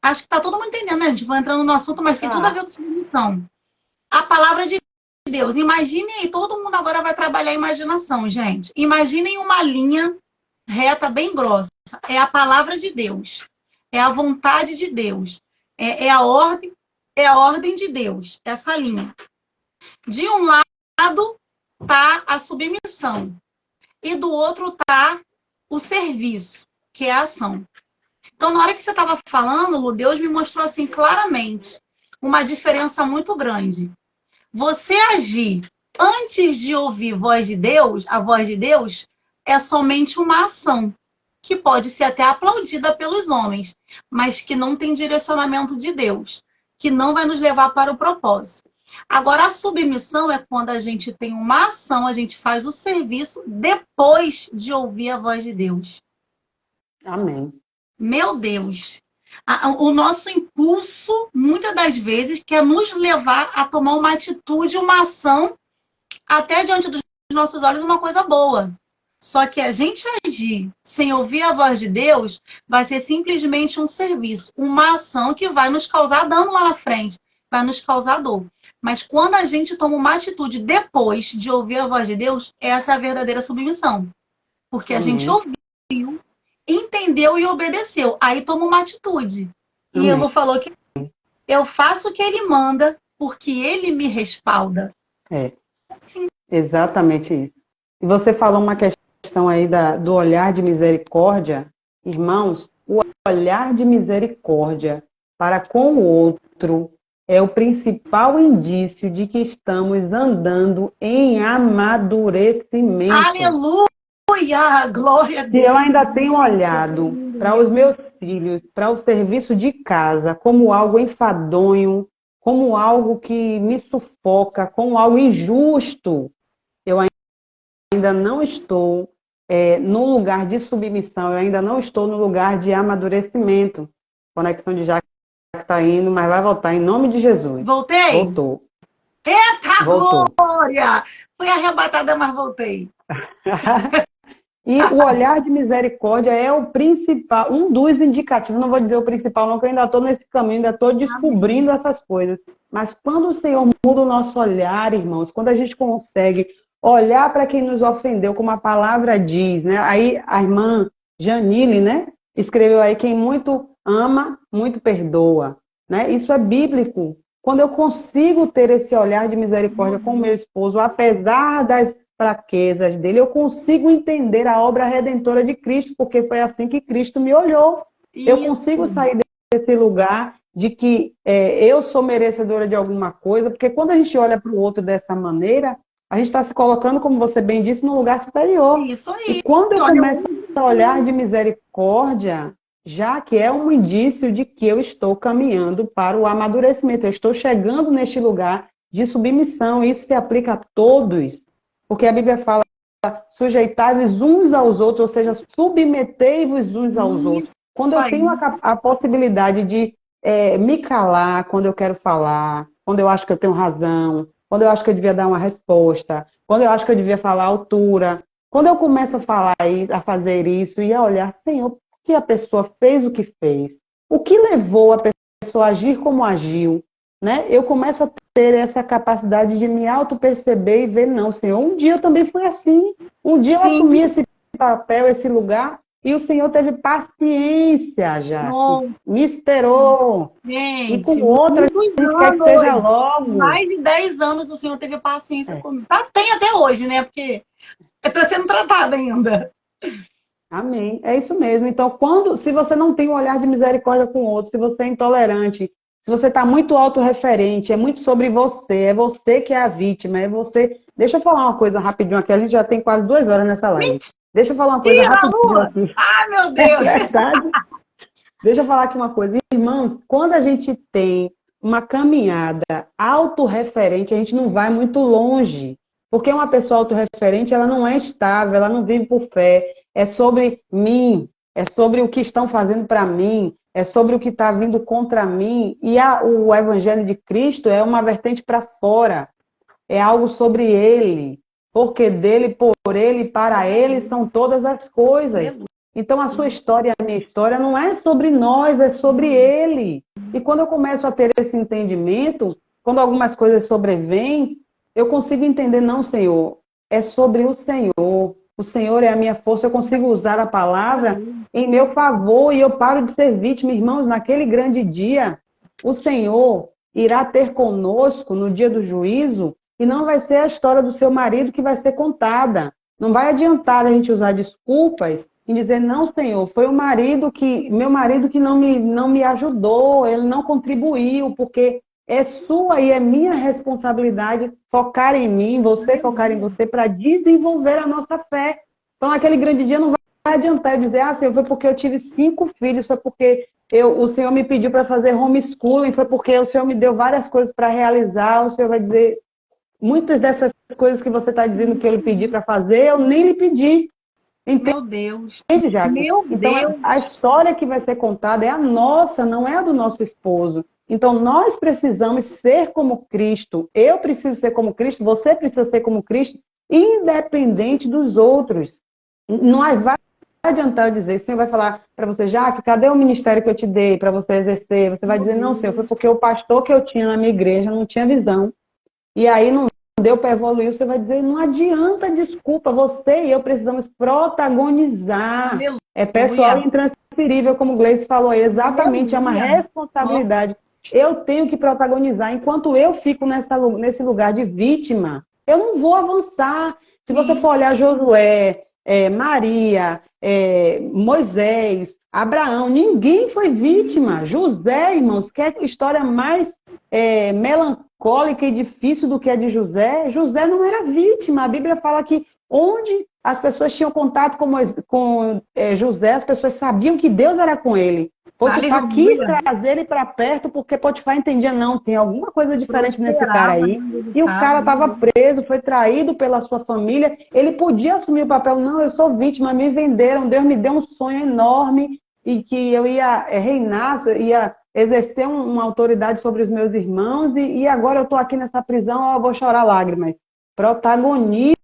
acho que está todo mundo entendendo, né? A gente vai entrando no assunto, mas tem tudo a ver com submissão. A palavra de Deus. Imaginem aí, todo mundo agora vai trabalhar a imaginação, gente. Imaginem uma linha reta, bem grossa. É a palavra de Deus. É a vontade de Deus. É a ordem de Deus, essa linha. De um lado tá a submissão e do outro tá o serviço, que é a ação. Então, na hora que você estava falando, Lu, Deus me mostrou assim claramente uma diferença muito grande. Você agir antes de ouvir a voz de Deus, é somente uma ação, que pode ser até aplaudida pelos homens, mas que não tem direcionamento de Deus, que não vai nos levar para o propósito. Agora, a submissão é quando a gente tem uma ação, a gente faz o serviço depois de ouvir a voz de Deus. Amém. Meu Deus! O nosso impulso, muitas das vezes, quer nos levar a tomar uma atitude, uma ação, até diante dos nossos olhos, uma coisa boa. Só que a gente agir sem ouvir a voz de Deus vai ser simplesmente um serviço, uma ação que vai nos causar dano lá na frente, vai nos causar dor. Mas quando a gente toma uma atitude depois de ouvir a voz de Deus, essa é a verdadeira submissão. Porque a gente ouviu, entendeu e obedeceu. Aí toma uma atitude. E Elo falou que eu faço o que ele manda porque ele me respalda. É, exatamente isso. E você falou uma questão aí do olhar de misericórdia. Irmãos, o olhar de misericórdia para com o outro é o principal indício de que estamos andando em amadurecimento. Aleluia! Glória a Deus! Se eu ainda tenho olhado para os meus filhos, para o serviço de casa, como algo enfadonho, como algo que me sufoca, como algo injusto, eu ainda não estou no lugar de submissão, eu ainda não estou no lugar de amadurecimento. Conexão de Jaque está indo, mas vai voltar em nome de Jesus. Voltei? Voltou. Eita, Voltou. glória! Fui arrebatada, mas voltei. E o olhar de misericórdia é o principal, um dos indicativos, não vou dizer o principal, não, que eu ainda estou nesse caminho, ainda estou descobrindo essas coisas. Mas quando o Senhor muda o nosso olhar, irmãos, quando a gente consegue olhar para quem nos ofendeu, como a palavra diz, né? Aí a irmã Janile, né, escreveu aí, quem muito ama, muito perdoa, né? Isso é bíblico. Quando eu consigo ter esse olhar de misericórdia com o meu esposo, apesar das fraquezas dele, eu consigo entender a obra redentora de Cristo, porque foi assim que Cristo me olhou. Isso. Eu consigo sair desse lugar de que eu sou merecedora de alguma coisa, porque quando a gente olha para o outro dessa maneira, a gente está se colocando, como você bem disse, num lugar superior. Isso aí. E quando eu começo a olhar de misericórdia, já que é um indício de que eu estou caminhando para o amadurecimento, eu estou chegando neste lugar de submissão, isso se aplica a todos. Porque a Bíblia fala, sujeitai-vos uns aos outros, ou seja, submetei-vos uns aos outros. Quando eu tenho a possibilidade de me calar quando eu quero falar, quando eu acho que eu tenho razão, quando eu acho que eu devia dar uma resposta, quando eu acho que eu devia falar à altura, quando eu começo a falar a fazer isso e a olhar, Senhor, por que a pessoa fez o que fez? O que levou a pessoa a agir como agiu? Né? Eu começo a ter essa capacidade de me auto-perceber e ver, não, Senhor, um dia eu também fui assim. Um dia eu assumi esse papel, esse lugar, e o Senhor teve paciência já. Me esperou. Gente, e com outras, quer que seja logo. Mais de 10 anos o Senhor teve paciência comigo. Tem até hoje, né? Porque eu estou sendo tratada ainda. Amém. É isso mesmo. Então, se você não tem um olhar de misericórdia com o outro, se você é intolerante, Se você está muito autorreferente, é muito sobre você, é você que é a vítima, é você... Deixa eu falar uma coisa rapidinho aqui, a gente já tem quase 2 horas nessa live. Deixa eu falar uma coisa Mentira, rapidinho Lu! aqui. Ah, meu É Deus! verdade. Deixa eu falar aqui uma coisa. Irmãos, quando a gente tem uma caminhada autorreferente, a gente não vai muito longe. Porque uma pessoa autorreferente, ela não é estável, ela não vive por fé. É sobre mim, é sobre o que estão fazendo para mim, é sobre o que está vindo contra mim. E o Evangelho de Cristo é uma vertente para fora. É algo sobre ele. Porque dele, por ele, para ele são todas as coisas. Então, a sua história e a minha história não é sobre nós, é sobre ele. E quando eu começo a ter esse entendimento, quando algumas coisas sobrevêm, eu consigo entender, não, Senhor, é sobre o Senhor. O Senhor é a minha força, eu consigo usar a palavra em meu favor e eu paro de ser vítima. Irmãos, naquele grande dia, o Senhor irá ter conosco no dia do juízo e não vai ser a história do seu marido que vai ser contada. Não vai adiantar a gente usar desculpas em dizer, não, Senhor, foi meu marido que não me ajudou, ele não contribuiu, porque é sua e é minha responsabilidade focar em mim, você focar em você, para desenvolver a nossa fé. Então, naquele grande dia não vai adiantar dizer, Senhor, foi porque eu tive 5 filhos, foi porque o Senhor me pediu para fazer homeschooling, foi porque o Senhor me deu várias coisas para realizar. O Senhor vai dizer, muitas dessas coisas que você está dizendo que eu lhe pedi para fazer, eu nem lhe pedi. Meu Deus. Entende, Jaque? Meu Então, Deus. a história que vai ser contada é a nossa, não é a do nosso esposo. Então, nós precisamos ser como Cristo. Eu preciso ser como Cristo, você precisa ser como Cristo, independente dos outros. Não vai adiantar eu dizer, o Senhor vai falar para você, Jaque, cadê o ministério que eu te dei para você exercer? Você vai dizer, não, Senhor, foi porque o pastor que eu tinha na minha igreja não tinha visão. E aí não deu para evoluir, você vai dizer, não adianta desculpa, você e eu precisamos protagonizar. É pessoal intransferível, como o Gleice falou aí, exatamente, é uma responsabilidade. Eu tenho que protagonizar. Enquanto eu fico nesse lugar de vítima, eu não vou avançar. Se você for olhar Josué, Maria, Moisés, Abraão, ninguém foi vítima. José, irmãos, que é a história mais melancólica e difícil do que a de José. José não era vítima. A Bíblia fala que onde as pessoas tinham contato com José, as pessoas sabiam que Deus era com ele. Potifar quis trazer ele para perto porque Potifar entendia, não, tem alguma coisa diferente nesse cara aí. E o cara estava preso, foi traído pela sua família. Ele podia assumir o papel, não, eu sou vítima, me venderam, Deus me deu um sonho enorme e que eu ia reinar, ia exercer uma autoridade sobre os meus irmãos e agora eu estou aqui nessa prisão, eu vou chorar lágrimas. Protagonize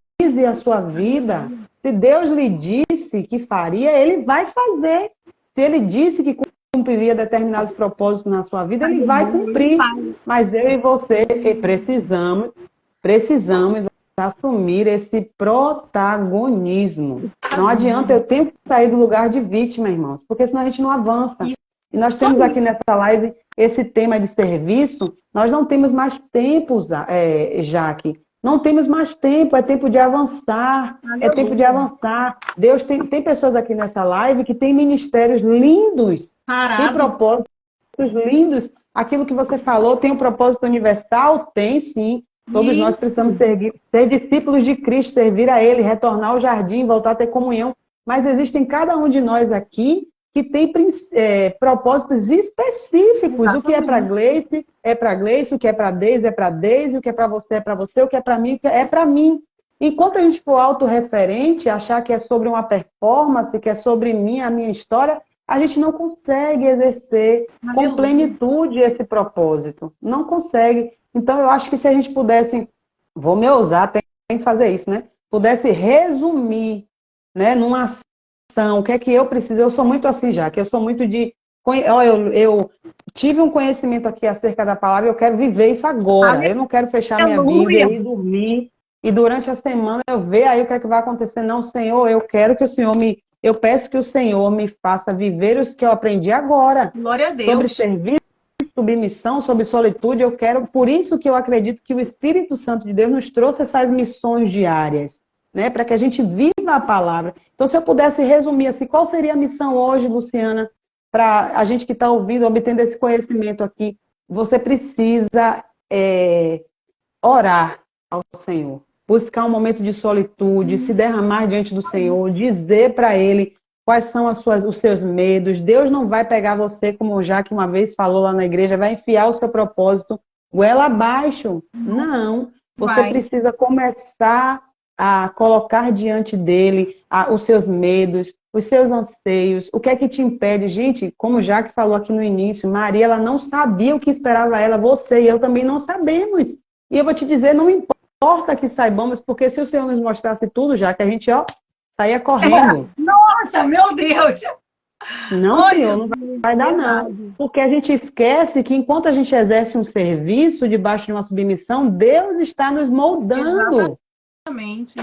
a sua vida. Se Deus lhe disse que faria, ele vai fazer. Se ele disse que cumpriria determinados propósitos na sua vida, ele vai cumprir. Mas eu e você precisamos assumir esse protagonismo. Não adianta, eu tenho que sair do lugar de vítima, irmãos, porque senão a gente não avança. E nós temos aqui nessa live esse tema de serviço, nós não temos mais tempo, Jaque. Não temos mais tempo, é tempo de avançar, é tempo de avançar. Deus tem pessoas aqui nessa live que têm ministérios lindos, tem propósitos lindos. Aquilo que você falou, tem um propósito universal? Tem sim. Todos nós precisamos ser discípulos de Cristo, servir a Ele, retornar ao jardim, voltar a ter comunhão. Mas existem cada um de nós aqui que tem propósitos específicos. Exatamente. O que é para Gleice, é para Gleice, o que é para Deise, é para Deise, o que é para você, o que é para mim, é para mim. Enquanto a gente for autorreferente, achar que é sobre uma performance, que é sobre mim, a minha história, a gente não consegue exercer com plenitude esse propósito. Não consegue. Então, eu acho que se a gente pudesse, vou me ousar, tem que fazer isso, né? Pudesse resumir, né, numa ação, o que é que eu preciso? Eu sou muito assim já, que eu sou muito de... Eu tive um conhecimento aqui acerca da palavra, eu quero viver isso agora. Eu não quero fechar minha Bíblia e dormir, e durante a semana eu ver aí o que é que vai acontecer. Não, Senhor, eu quero que o Senhor eu peço que o Senhor me faça viver os que eu aprendi agora. Glória a Deus. Sobre serviço, submissão, sobre solitude, eu quero, por isso que eu acredito que o Espírito Santo de Deus nos trouxe essas missões diárias, né, para que a gente viva a palavra. Então, se eu pudesse resumir assim, qual seria a missão hoje, Luciana, para a gente que está ouvindo, obtendo esse conhecimento aqui? você precisa orar ao Senhor, buscar um momento de solitude, se derramar diante do Senhor, dizer para Ele quais são os seus medos. Deus não vai pegar você, como o Jaque uma vez falou lá na igreja, vai enfiar o seu propósito goela abaixo. Não, você precisa começar a colocar diante dele os seus medos, os seus anseios, o que é que te impede. Gente, como o Jaque falou aqui no início, Maria, ela não sabia o que esperava ela, você e eu também não sabemos. E eu vou te dizer, não importa que saibamos, porque se o Senhor nos mostrasse tudo, já que a gente, saía correndo. Nossa, meu Deus! Não, Senhor, não vai dar não. Porque a gente esquece que enquanto a gente exerce um serviço debaixo de uma submissão, Deus está nos moldando. Exatamente.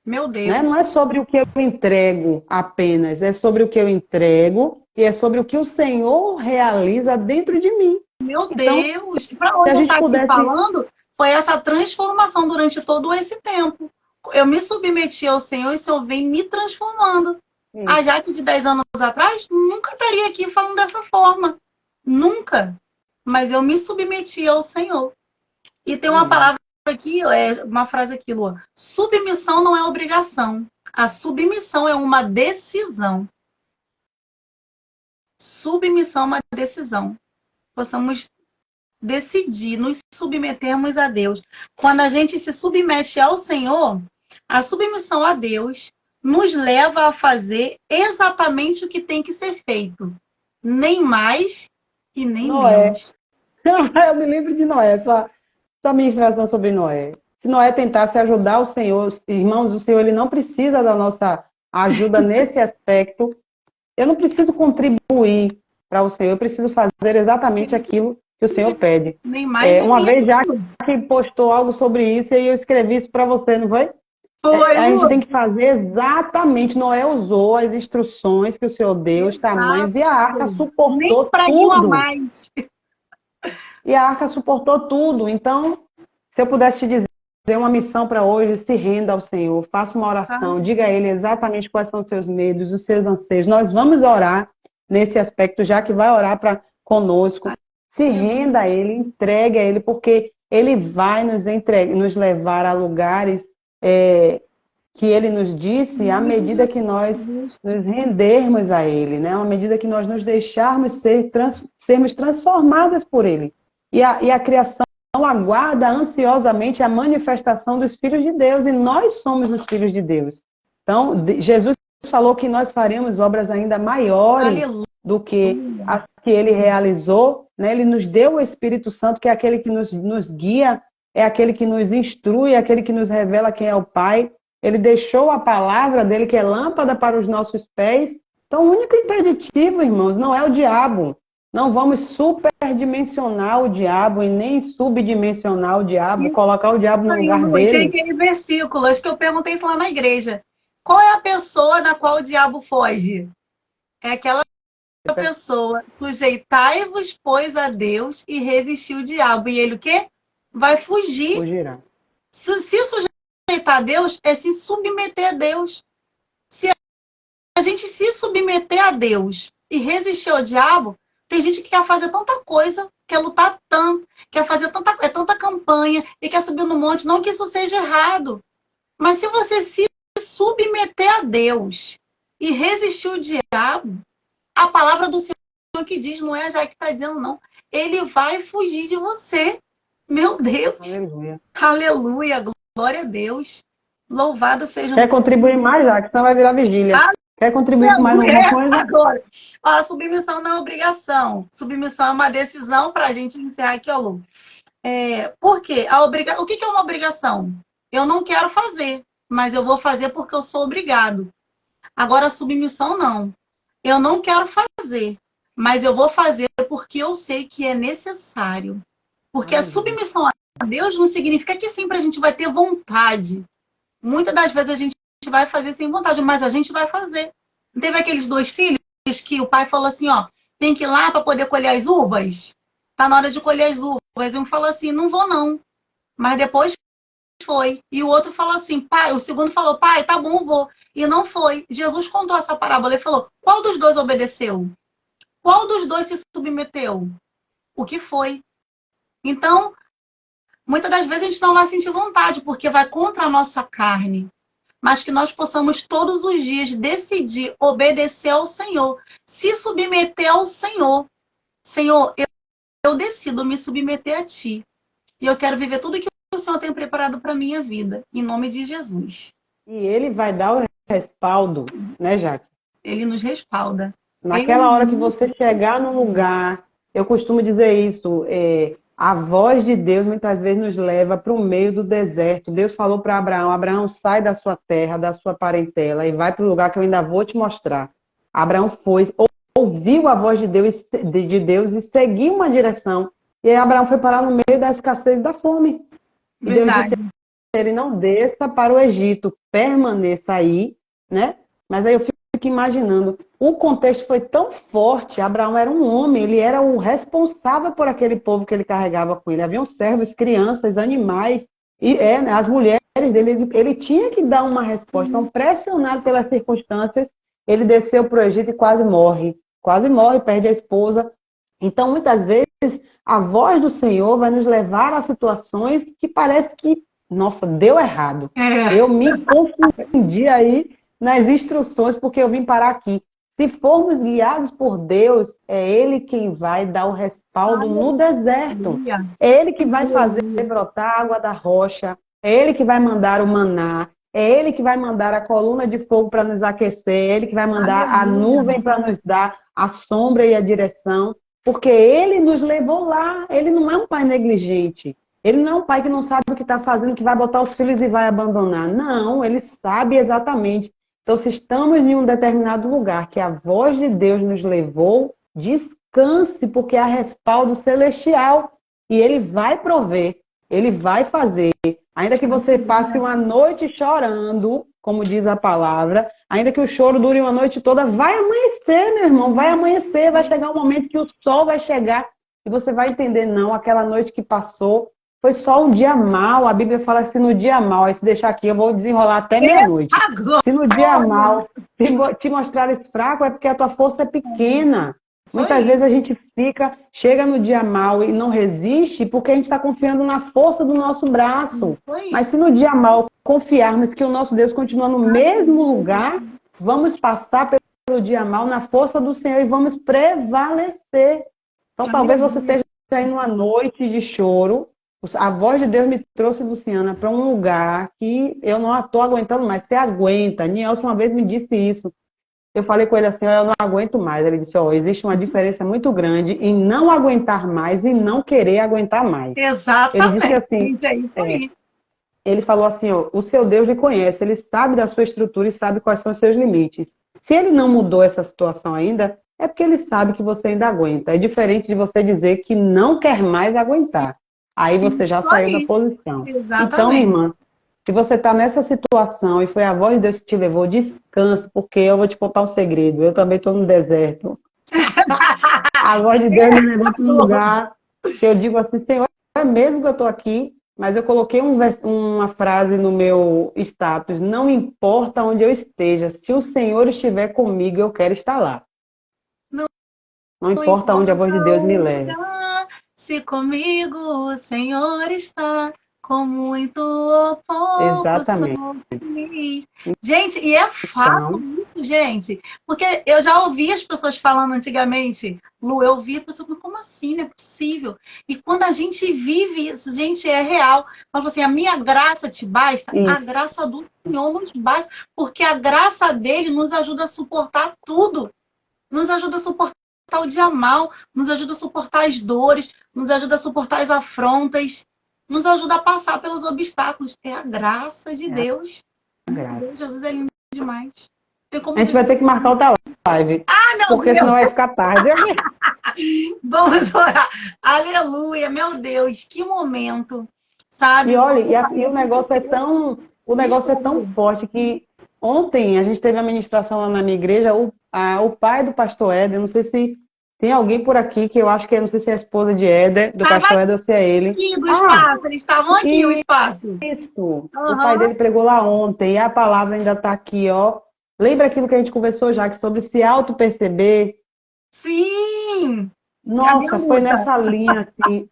Meu Deus. Né? Não é sobre o que eu entrego apenas, é sobre o que eu entrego e é sobre o que o Senhor realiza dentro de mim. Meu Deus! Para onde eu estou aqui falando, foi essa transformação durante todo esse tempo. Eu me submeti ao Senhor e o Senhor vem me transformando. A Jaque de 10 anos atrás nunca estaria aqui falando dessa forma. Nunca. Mas eu me submeti ao Senhor. E tem uma palavra aqui, uma frase aqui, Lua. Submissão não é obrigação. A submissão é uma decisão. Submissão é uma decisão. Possamos decidir, nos submetermos a Deus. Quando a gente se submete ao Senhor, a submissão a Deus nos leva a fazer exatamente o que tem que ser feito. Nem mais e nem menos. Eu me lembro de Noé, sua ministração sobre Noé. Se Noé tentasse ajudar o Senhor, irmãos, o Senhor ele não precisa da nossa ajuda nesse aspecto. Eu não preciso contribuir para o Senhor, eu preciso fazer exatamente aquilo que o Senhor pede. Nem mais, uma vez já que postou algo sobre isso e eu escrevi isso para você, não foi? A gente tem que fazer exatamente. Noé usou as instruções que o Senhor deu, os tamanhos, e a arca suportou tudo. Mais. E a arca suportou tudo. Então, se eu pudesse te dizer uma missão para hoje, se renda ao Senhor, faça uma oração, diga a Ele exatamente quais são os seus medos, os seus anseios. Nós vamos orar nesse aspecto, já que vai orar conosco. Se renda a Ele, entregue a Ele, porque Ele vai nos levar a lugares que Ele nos disse à medida que nós nos rendermos a Ele, né? À medida que nós nos deixarmos sermos transformadas por Ele. E a criação aguarda ansiosamente a manifestação dos filhos de Deus, e nós somos os filhos de Deus. Então, Jesus falou que nós faremos obras ainda maiores do que a que Ele realizou, né? Ele nos deu o Espírito Santo, que é aquele que nos guia, é aquele que nos instrui, é aquele que nos revela quem é o Pai. Ele deixou a palavra dele, que é lâmpada para os nossos pés. Então, o único impeditivo, irmãos, não é o diabo. Não vamos superdimensionar o diabo e nem subdimensionar o diabo, colocar o diabo no lugar dele. Tem aquele versículo, acho que eu perguntei isso lá na igreja. Qual é a pessoa na qual o diabo foge? É aquela pessoa. Sujeitai-vos, pois, a Deus e resistir o diabo. E ele o quê? Vai fugir. Fugirá. Se sujeitar a Deus, é se submeter a Deus. Se a gente se submeter a Deus e resistir ao diabo, tem gente que quer fazer tanta coisa, quer lutar tanto, quer fazer tanta campanha e quer subir no monte. Não que isso seja errado. Mas se você se submeter a Deus e resistir o diabo, a palavra do Senhor que diz, não é a Jaque que está dizendo, não. Ele vai fugir de você. Meu Deus. Aleluia. Aleluia. Glória a Deus. Louvado seja o Quer contribuir mais, Jaque? Senão vai virar vigília. Quer contribuir com mais alguma coisa? Agora, a submissão não é obrigação. Submissão é uma decisão para a gente encerrar aqui, ó, Lu. Por quê? O que é uma obrigação? Eu não quero fazer, mas eu vou fazer porque eu sou obrigado. Agora, a submissão não. Eu não quero fazer, mas eu vou fazer porque eu sei que é necessário. Porque a submissão a Deus não significa que sempre a gente vai ter vontade. Muitas das vezes a gente vai fazer sem vontade, mas a gente vai fazer. Não teve aqueles 2 filhos que o pai falou assim, ó, tem que ir lá para poder colher as uvas? Tá na hora de colher as uvas. E um falou assim, não vou não. Mas depois foi. E o outro falou assim, pai, o segundo falou, pai, tá bom, vou. E não foi. Jesus contou essa parábola e falou, qual dos 2 obedeceu? Qual dos 2 se submeteu? O que foi? Então, muitas das vezes a gente não vai sentir vontade, porque vai contra a nossa carne. Mas que nós possamos todos os dias decidir obedecer ao Senhor, se submeter ao Senhor. Senhor, eu decido me submeter a Ti. E eu quero viver tudo que o Senhor tem preparado para a minha vida. Em nome de Jesus. E Ele vai dar o respaldo, né, Jaque? Ele nos respalda. Naquela hora que você chegar num lugar, eu costumo dizer isso, a voz de Deus muitas vezes nos leva para o meio do deserto. Deus falou para Abraão, Abraão, sai da sua terra, da sua parentela e vai para o lugar que eu ainda vou te mostrar. Abraão foi, ouviu a voz de Deus e seguiu uma direção. E aí Abraão foi parar no meio da escassez e da fome. E Deus disse a ele, não desça para o Egito, permaneça aí, né? Mas aí eu fico imaginando, o contexto foi tão forte, Abraão era um homem, ele era o responsável por aquele povo que ele carregava com ele. Haviam servos, crianças, animais, e né, as mulheres dele, ele tinha que dar uma resposta. Então, pressionado pelas circunstâncias, ele desceu para o Egito e quase morre, perde a esposa. Então, muitas vezes, a voz do Senhor vai nos levar a situações que parece que, nossa, deu errado. Eu me confundi aí nas instruções, porque eu vim parar aqui. Se formos guiados por Deus, é Ele quem vai dar o respaldo no deserto. É Ele que vai fazer brotar água da rocha. É Ele que vai mandar o maná. É Ele que vai mandar a coluna de fogo para nos aquecer. É Ele que vai mandar a nuvem para nos dar a sombra e a direção. Porque Ele nos levou lá. Ele não é um pai negligente. Ele não é um pai que não sabe o que está fazendo, que vai botar os filhos e vai abandonar. Não, Ele sabe exatamente. Então, se estamos em um determinado lugar que a voz de Deus nos levou, descanse, porque há respaldo celestial. E Ele vai prover, Ele vai fazer. Ainda que você passe uma noite chorando, como diz a palavra, ainda que o choro dure uma noite toda, vai amanhecer, meu irmão, vai amanhecer. Vai chegar um momento que o sol vai chegar e você vai entender, não, aquela noite que passou foi só um dia mau. A Bíblia fala assim, no dia mau. Aí se deixar aqui, eu vou desenrolar até meia-noite. Se no dia mau te mostrares fraco, é porque a tua força é pequena. Muitas vezes a gente chega no dia mau e não resiste porque a gente está confiando na força do nosso braço. Mas se no dia mau confiarmos que o nosso Deus continua no mesmo lugar, vamos passar pelo dia mau na força do Senhor e vamos prevalecer. Então talvez você esteja aí numa noite de choro. A voz de Deus me trouxe, Luciana, para um lugar que eu não estou aguentando mais. Você aguenta. Nielson uma vez me disse isso. Eu falei com ele assim, eu não aguento mais. Ele disse, existe uma diferença muito grande em não aguentar mais e não querer aguentar mais. Exatamente. Ele disse assim, é isso aí. Ele falou assim, o seu Deus lhe conhece, ele sabe da sua estrutura e sabe quais são os seus limites. Se ele não mudou essa situação ainda, é porque ele sabe que você ainda aguenta. É diferente de você dizer que não quer mais aguentar. Aí você já saiu da posição. Exatamente. Então, minha irmã, se você está nessa situação e foi a voz de Deus que te levou, descanse, porque eu vou te contar um segredo. Eu também estou no deserto. A voz de Deus me levou para um lugar que eu digo assim, Senhor, é mesmo que eu estou aqui, mas eu coloquei uma frase no meu status, não importa onde eu esteja, se o Senhor estiver comigo, eu quero estar lá. Não importa onde a voz de Deus me leve. Se comigo o Senhor está, com muito ou pouco Exatamente. sou feliz. Gente, e é fato isso, gente. Porque eu já ouvi as pessoas falando antigamente, Lu, eu ouvi a pessoa falando, como assim? Não é possível. E quando a gente vive isso, gente, é real. Fala assim, a minha graça te basta, Isso. a graça do Senhor nos basta, porque a graça dele nos ajuda a suportar tudo. Nos ajuda a suportar o dia mal, nos ajuda a suportar as dores, nos ajuda a suportar as afrontas, nos ajuda a passar pelos obstáculos. É a graça de Deus. Graça. Jesus é lindo demais. A gente vai ter que marcar outra live. Meu porque Deus. senão vai ficar tarde. Vamos orar. Aleluia, meu Deus, que momento. Sabe? E olha, e o negócio é tão forte que ontem a gente teve a ministração lá na minha igreja, o pai do pastor Éder, não sei se tem alguém por aqui que eu acho que não sei se é a esposa de Éder, do pastor Éder ou se é ele. Aqui do espaço, eles estavam aqui no espaço. Isso. O pai dele pregou lá ontem e a palavra ainda está aqui, ó. Lembra aquilo que a gente conversou já, que sobre se auto-perceber? Sim! Nossa, foi nessa linha, assim,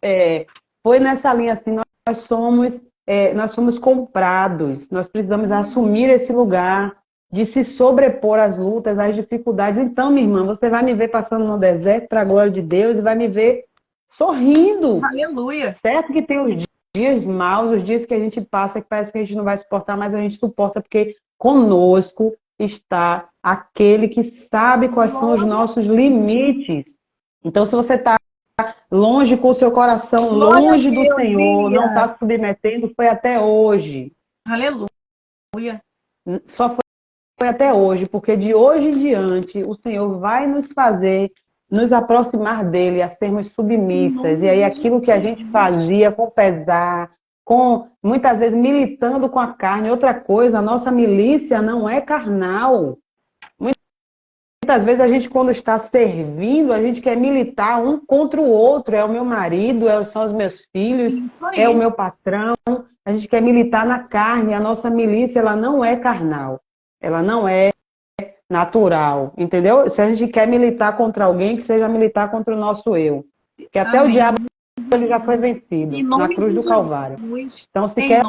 foi nessa linha assim, nós somos comprados, nós precisamos assumir esse lugar de se sobrepor às lutas, às dificuldades. Então, minha irmã, você vai me ver passando no deserto para a glória de Deus e vai me ver sorrindo. Aleluia. Certo que tem os dias maus, os dias que a gente passa, que parece que a gente não vai suportar, mas a gente suporta porque conosco está aquele que sabe quais são os nossos limites. Então, se você está longe com o seu coração, longe do Senhor, não está se submetendo, foi até hoje. Aleluia. Só foi até hoje, porque de hoje em diante o Senhor vai nos fazer nos aproximar dele, a sermos submissas. E aí aquilo que a gente fazia com pesar, com muitas vezes militando com a carne, outra coisa, a nossa milícia não é carnal. Muitas vezes a gente, quando está servindo, a gente quer militar um contra o outro. É o meu marido, são os meus filhos, é o meu patrão. A gente quer militar na carne. A nossa milícia, ela não é carnal. Ela não é natural, entendeu? Se a gente quer militar contra alguém, que seja militar contra o nosso eu. Porque até o diabo ele já foi vencido na cruz do Calvário. Então, se quer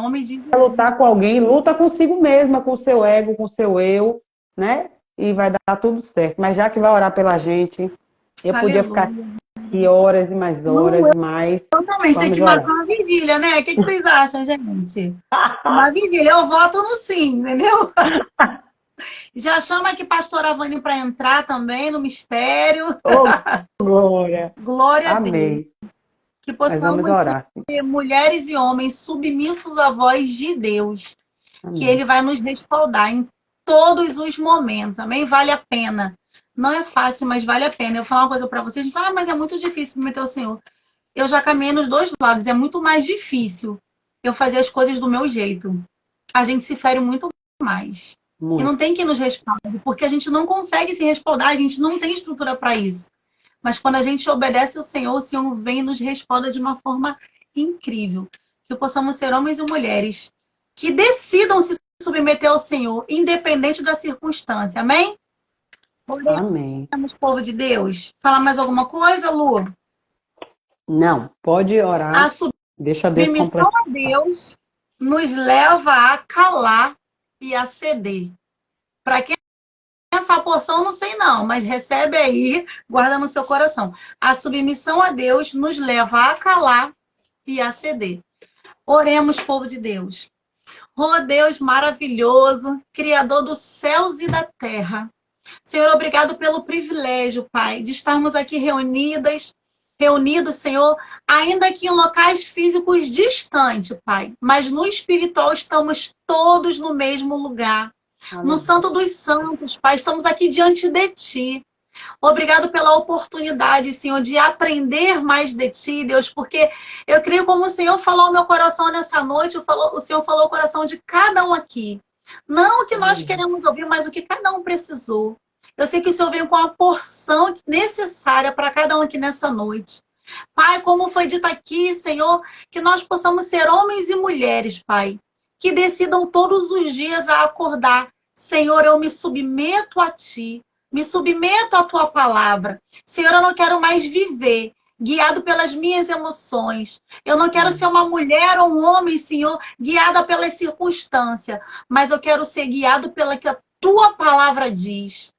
lutar com alguém, luta consigo mesma, com o seu ego, com o seu eu, né? E vai dar tudo certo. Mas já que vai orar pela gente, eu podia ficar aqui horas e mais horas, mas totalmente, tem que marcar uma vigília, né? O que vocês acham, gente? Uma vigília, eu voto no sim, entendeu? Já chama aqui pastora Vânia para entrar também no mistério. Oh, glória! Glória a Amém. Deus. Que possamos ser mulheres e homens submissos à voz de Deus. Amém. Que Ele vai nos respaldar em todos os momentos. Amém? Vale a pena. Não é fácil, mas vale a pena. Eu vou falar uma coisa para vocês. Mas é muito difícil meter o Senhor. Eu já caminhei nos dois lados. É muito mais difícil eu fazer as coisas do meu jeito. A gente se fere muito mais. Muito. E não tem quem nos respalde, porque a gente não consegue se respaldar, a gente não tem estrutura para isso. Mas quando a gente obedece ao Senhor, o Senhor vem e nos respalda de uma forma incrível. Que possamos ser homens e mulheres que decidam se submeter ao Senhor, independente da circunstância. Amém? Amém. Oremos, povo de Deus. Fala mais alguma coisa, Lu? Não, pode orar. A Deixa Deus submissão a Deus nos leva a calar e a ceder. Para quem essa porção, não sei não, mas recebe aí, guarda no seu coração. A submissão a Deus nos leva a calar e a ceder. Oremos, povo de Deus. Oh, Deus maravilhoso, Criador dos céus e da terra. Senhor, obrigado pelo privilégio, Pai, de estarmos aqui reunidos, Senhor, ainda que em locais físicos distantes, Pai, mas no espiritual estamos todos no mesmo lugar. Amém. No Santo dos Santos, Pai, estamos aqui diante de Ti. Obrigado pela oportunidade, Senhor, de aprender mais de Ti, Deus, porque eu creio como o Senhor falou ao meu coração nessa noite, o Senhor falou ao coração de cada um aqui. Não o que nós queremos ouvir, mas o que cada um precisou. Eu sei que o Senhor veio com a porção necessária para cada um aqui nessa noite. Pai, como foi dito aqui, Senhor, que nós possamos ser homens e mulheres, Pai, que decidam todos os dias a acordar. Senhor, eu me submeto a Ti, me submeto à Tua palavra. Senhor, eu não quero mais viver guiado pelas minhas emoções. Eu não quero ser uma mulher ou um homem, Senhor, guiada pelas circunstâncias, mas eu quero ser guiado pela que a Tua palavra diz.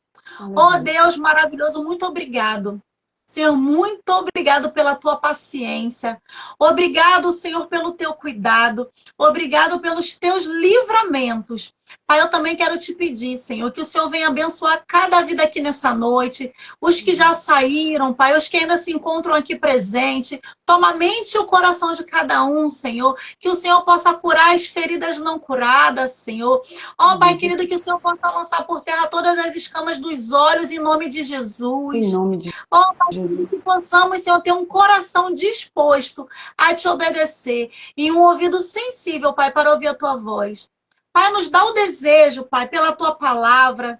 Oh, Deus maravilhoso, muito obrigado. Senhor, muito obrigado pela tua paciência. Obrigado, Senhor, pelo teu cuidado. Obrigado pelos teus livramentos. Pai, eu também quero te pedir, Senhor, que o Senhor venha abençoar cada vida aqui nessa noite. Os que já saíram, Pai, os que ainda se encontram aqui presente. Toma a mente e o coração de cada um, Senhor. Que o Senhor possa curar as feridas não curadas, Senhor. Ó, Pai querido, que o Senhor possa lançar por terra todas as escamas dos olhos em nome de Jesus. Em nome de Ó, Pai querido, que possamos, Senhor, ter um coração disposto a te obedecer e um ouvido sensível, Pai, para ouvir a tua voz. Pai, nos dá o desejo, Pai, pela tua palavra.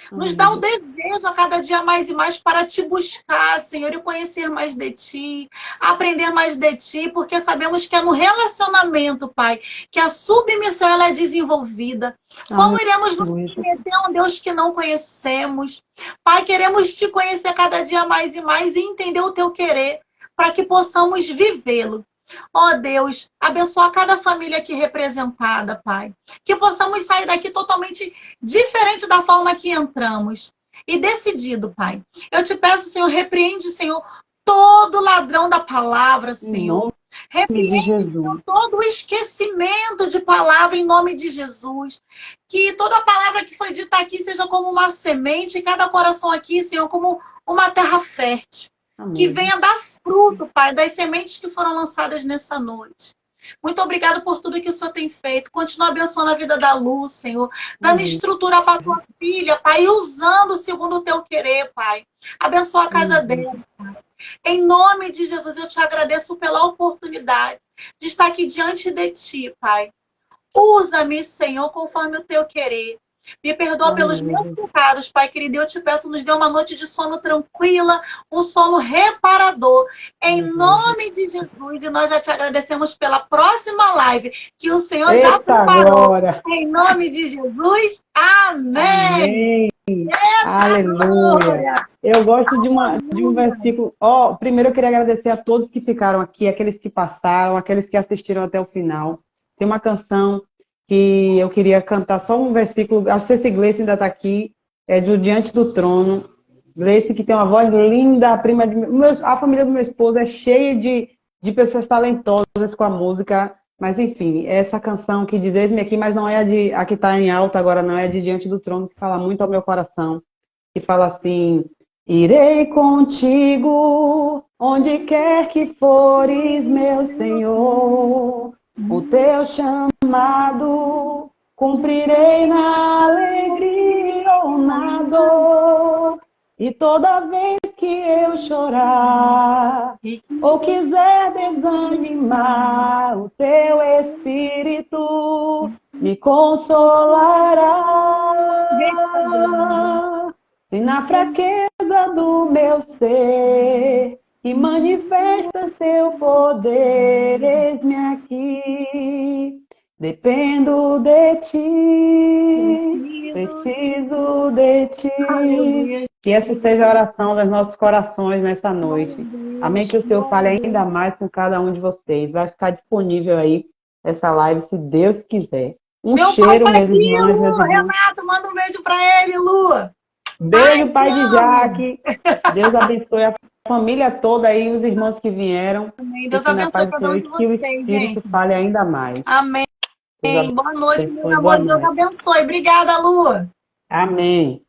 Nos dá o desejo a cada dia mais e mais para te buscar, Senhor, e conhecer mais de Ti, aprender mais de Ti, porque sabemos que é no relacionamento, Pai, que a submissão ela é desenvolvida. Como iremos nos submeter a um Deus que não conhecemos? Pai, queremos Te conhecer cada dia mais e mais e entender o Teu querer, para que possamos vivê-lo. Ó Deus, abençoa cada família aqui representada, Pai. Que possamos sair daqui totalmente diferente da forma que entramos. E decidido, Pai. Eu te peço, Senhor, repreende, Senhor, todo ladrão da palavra, Em Senhor. nome de Repreende, Jesus. Senhor, todo o esquecimento de palavra em nome de Jesus. Que toda palavra que foi dita aqui seja como uma semente, e cada coração aqui, Senhor, como uma terra fértil. Que Amém. venha dar fruto, Pai, das sementes que foram lançadas nessa noite. Muito obrigado por tudo que o Senhor tem feito. Continua abençoando a vida da Luz, Senhor. Dando Amém. estrutura para a tua filha, Pai. E usando segundo o teu querer, Pai. Abençoa a casa dela, Pai. Em nome de Jesus, eu te agradeço pela oportunidade de estar aqui diante de ti, Pai. Usa-me, Senhor, conforme o teu querer. Me perdoa pelos meus pecados, Pai querido. Eu te peço, nos dê uma noite de sono tranquila, um sono reparador. Em nome de Jesus. E nós já te agradecemos pela próxima live que o Senhor já preparou. Glória. Em nome de Jesus. Amém. Amém. Aleluia. Eu gosto de um versículo. Primeiro eu queria agradecer a todos que ficaram aqui, aqueles que passaram, aqueles que assistiram até o final. Tem uma canção que eu queria cantar, só um versículo. Acho que esse Gleice ainda está aqui, é do Diante do Trono. Gleice, que tem uma voz linda, a família do meu esposo é cheia de pessoas talentosas com a música. Mas enfim, essa canção que diz Eis-me aqui, mas não é a que está em alta agora, não é de Diante do Trono, que fala muito ao meu coração. Que fala assim: irei contigo, onde quer que fores, meu Senhor. O teu chamado cumprirei na alegria ou na dor. E toda vez que eu chorar ou quiser desanimar, o teu Espírito me consolará. Se na fraqueza do meu ser e manifesta seu poder, eis-me aqui. Dependo de ti, preciso de ti. Que essa seja a oração dos nossos corações nessa noite. Amém. Que o Senhor fale ainda mais com cada um de vocês. Vai ficar disponível aí essa live, se Deus quiser. Meu cheiro, pai tá meus aqui, irmãos, Lu. meus irmãos. Renato, manda um beijo pra ele, Lu. Beijo, pai de Jaque. Deus abençoe a família toda aí, os irmãos que vieram. Amém. Deus Fiquem na abençoe paz do cada um Senhor de e que o vocês, Espírito gente. fale ainda mais. Amém. Deus Boa noite, meu abençoe, amor. boa Deus noite. abençoe. Obrigada, Lu. Amém.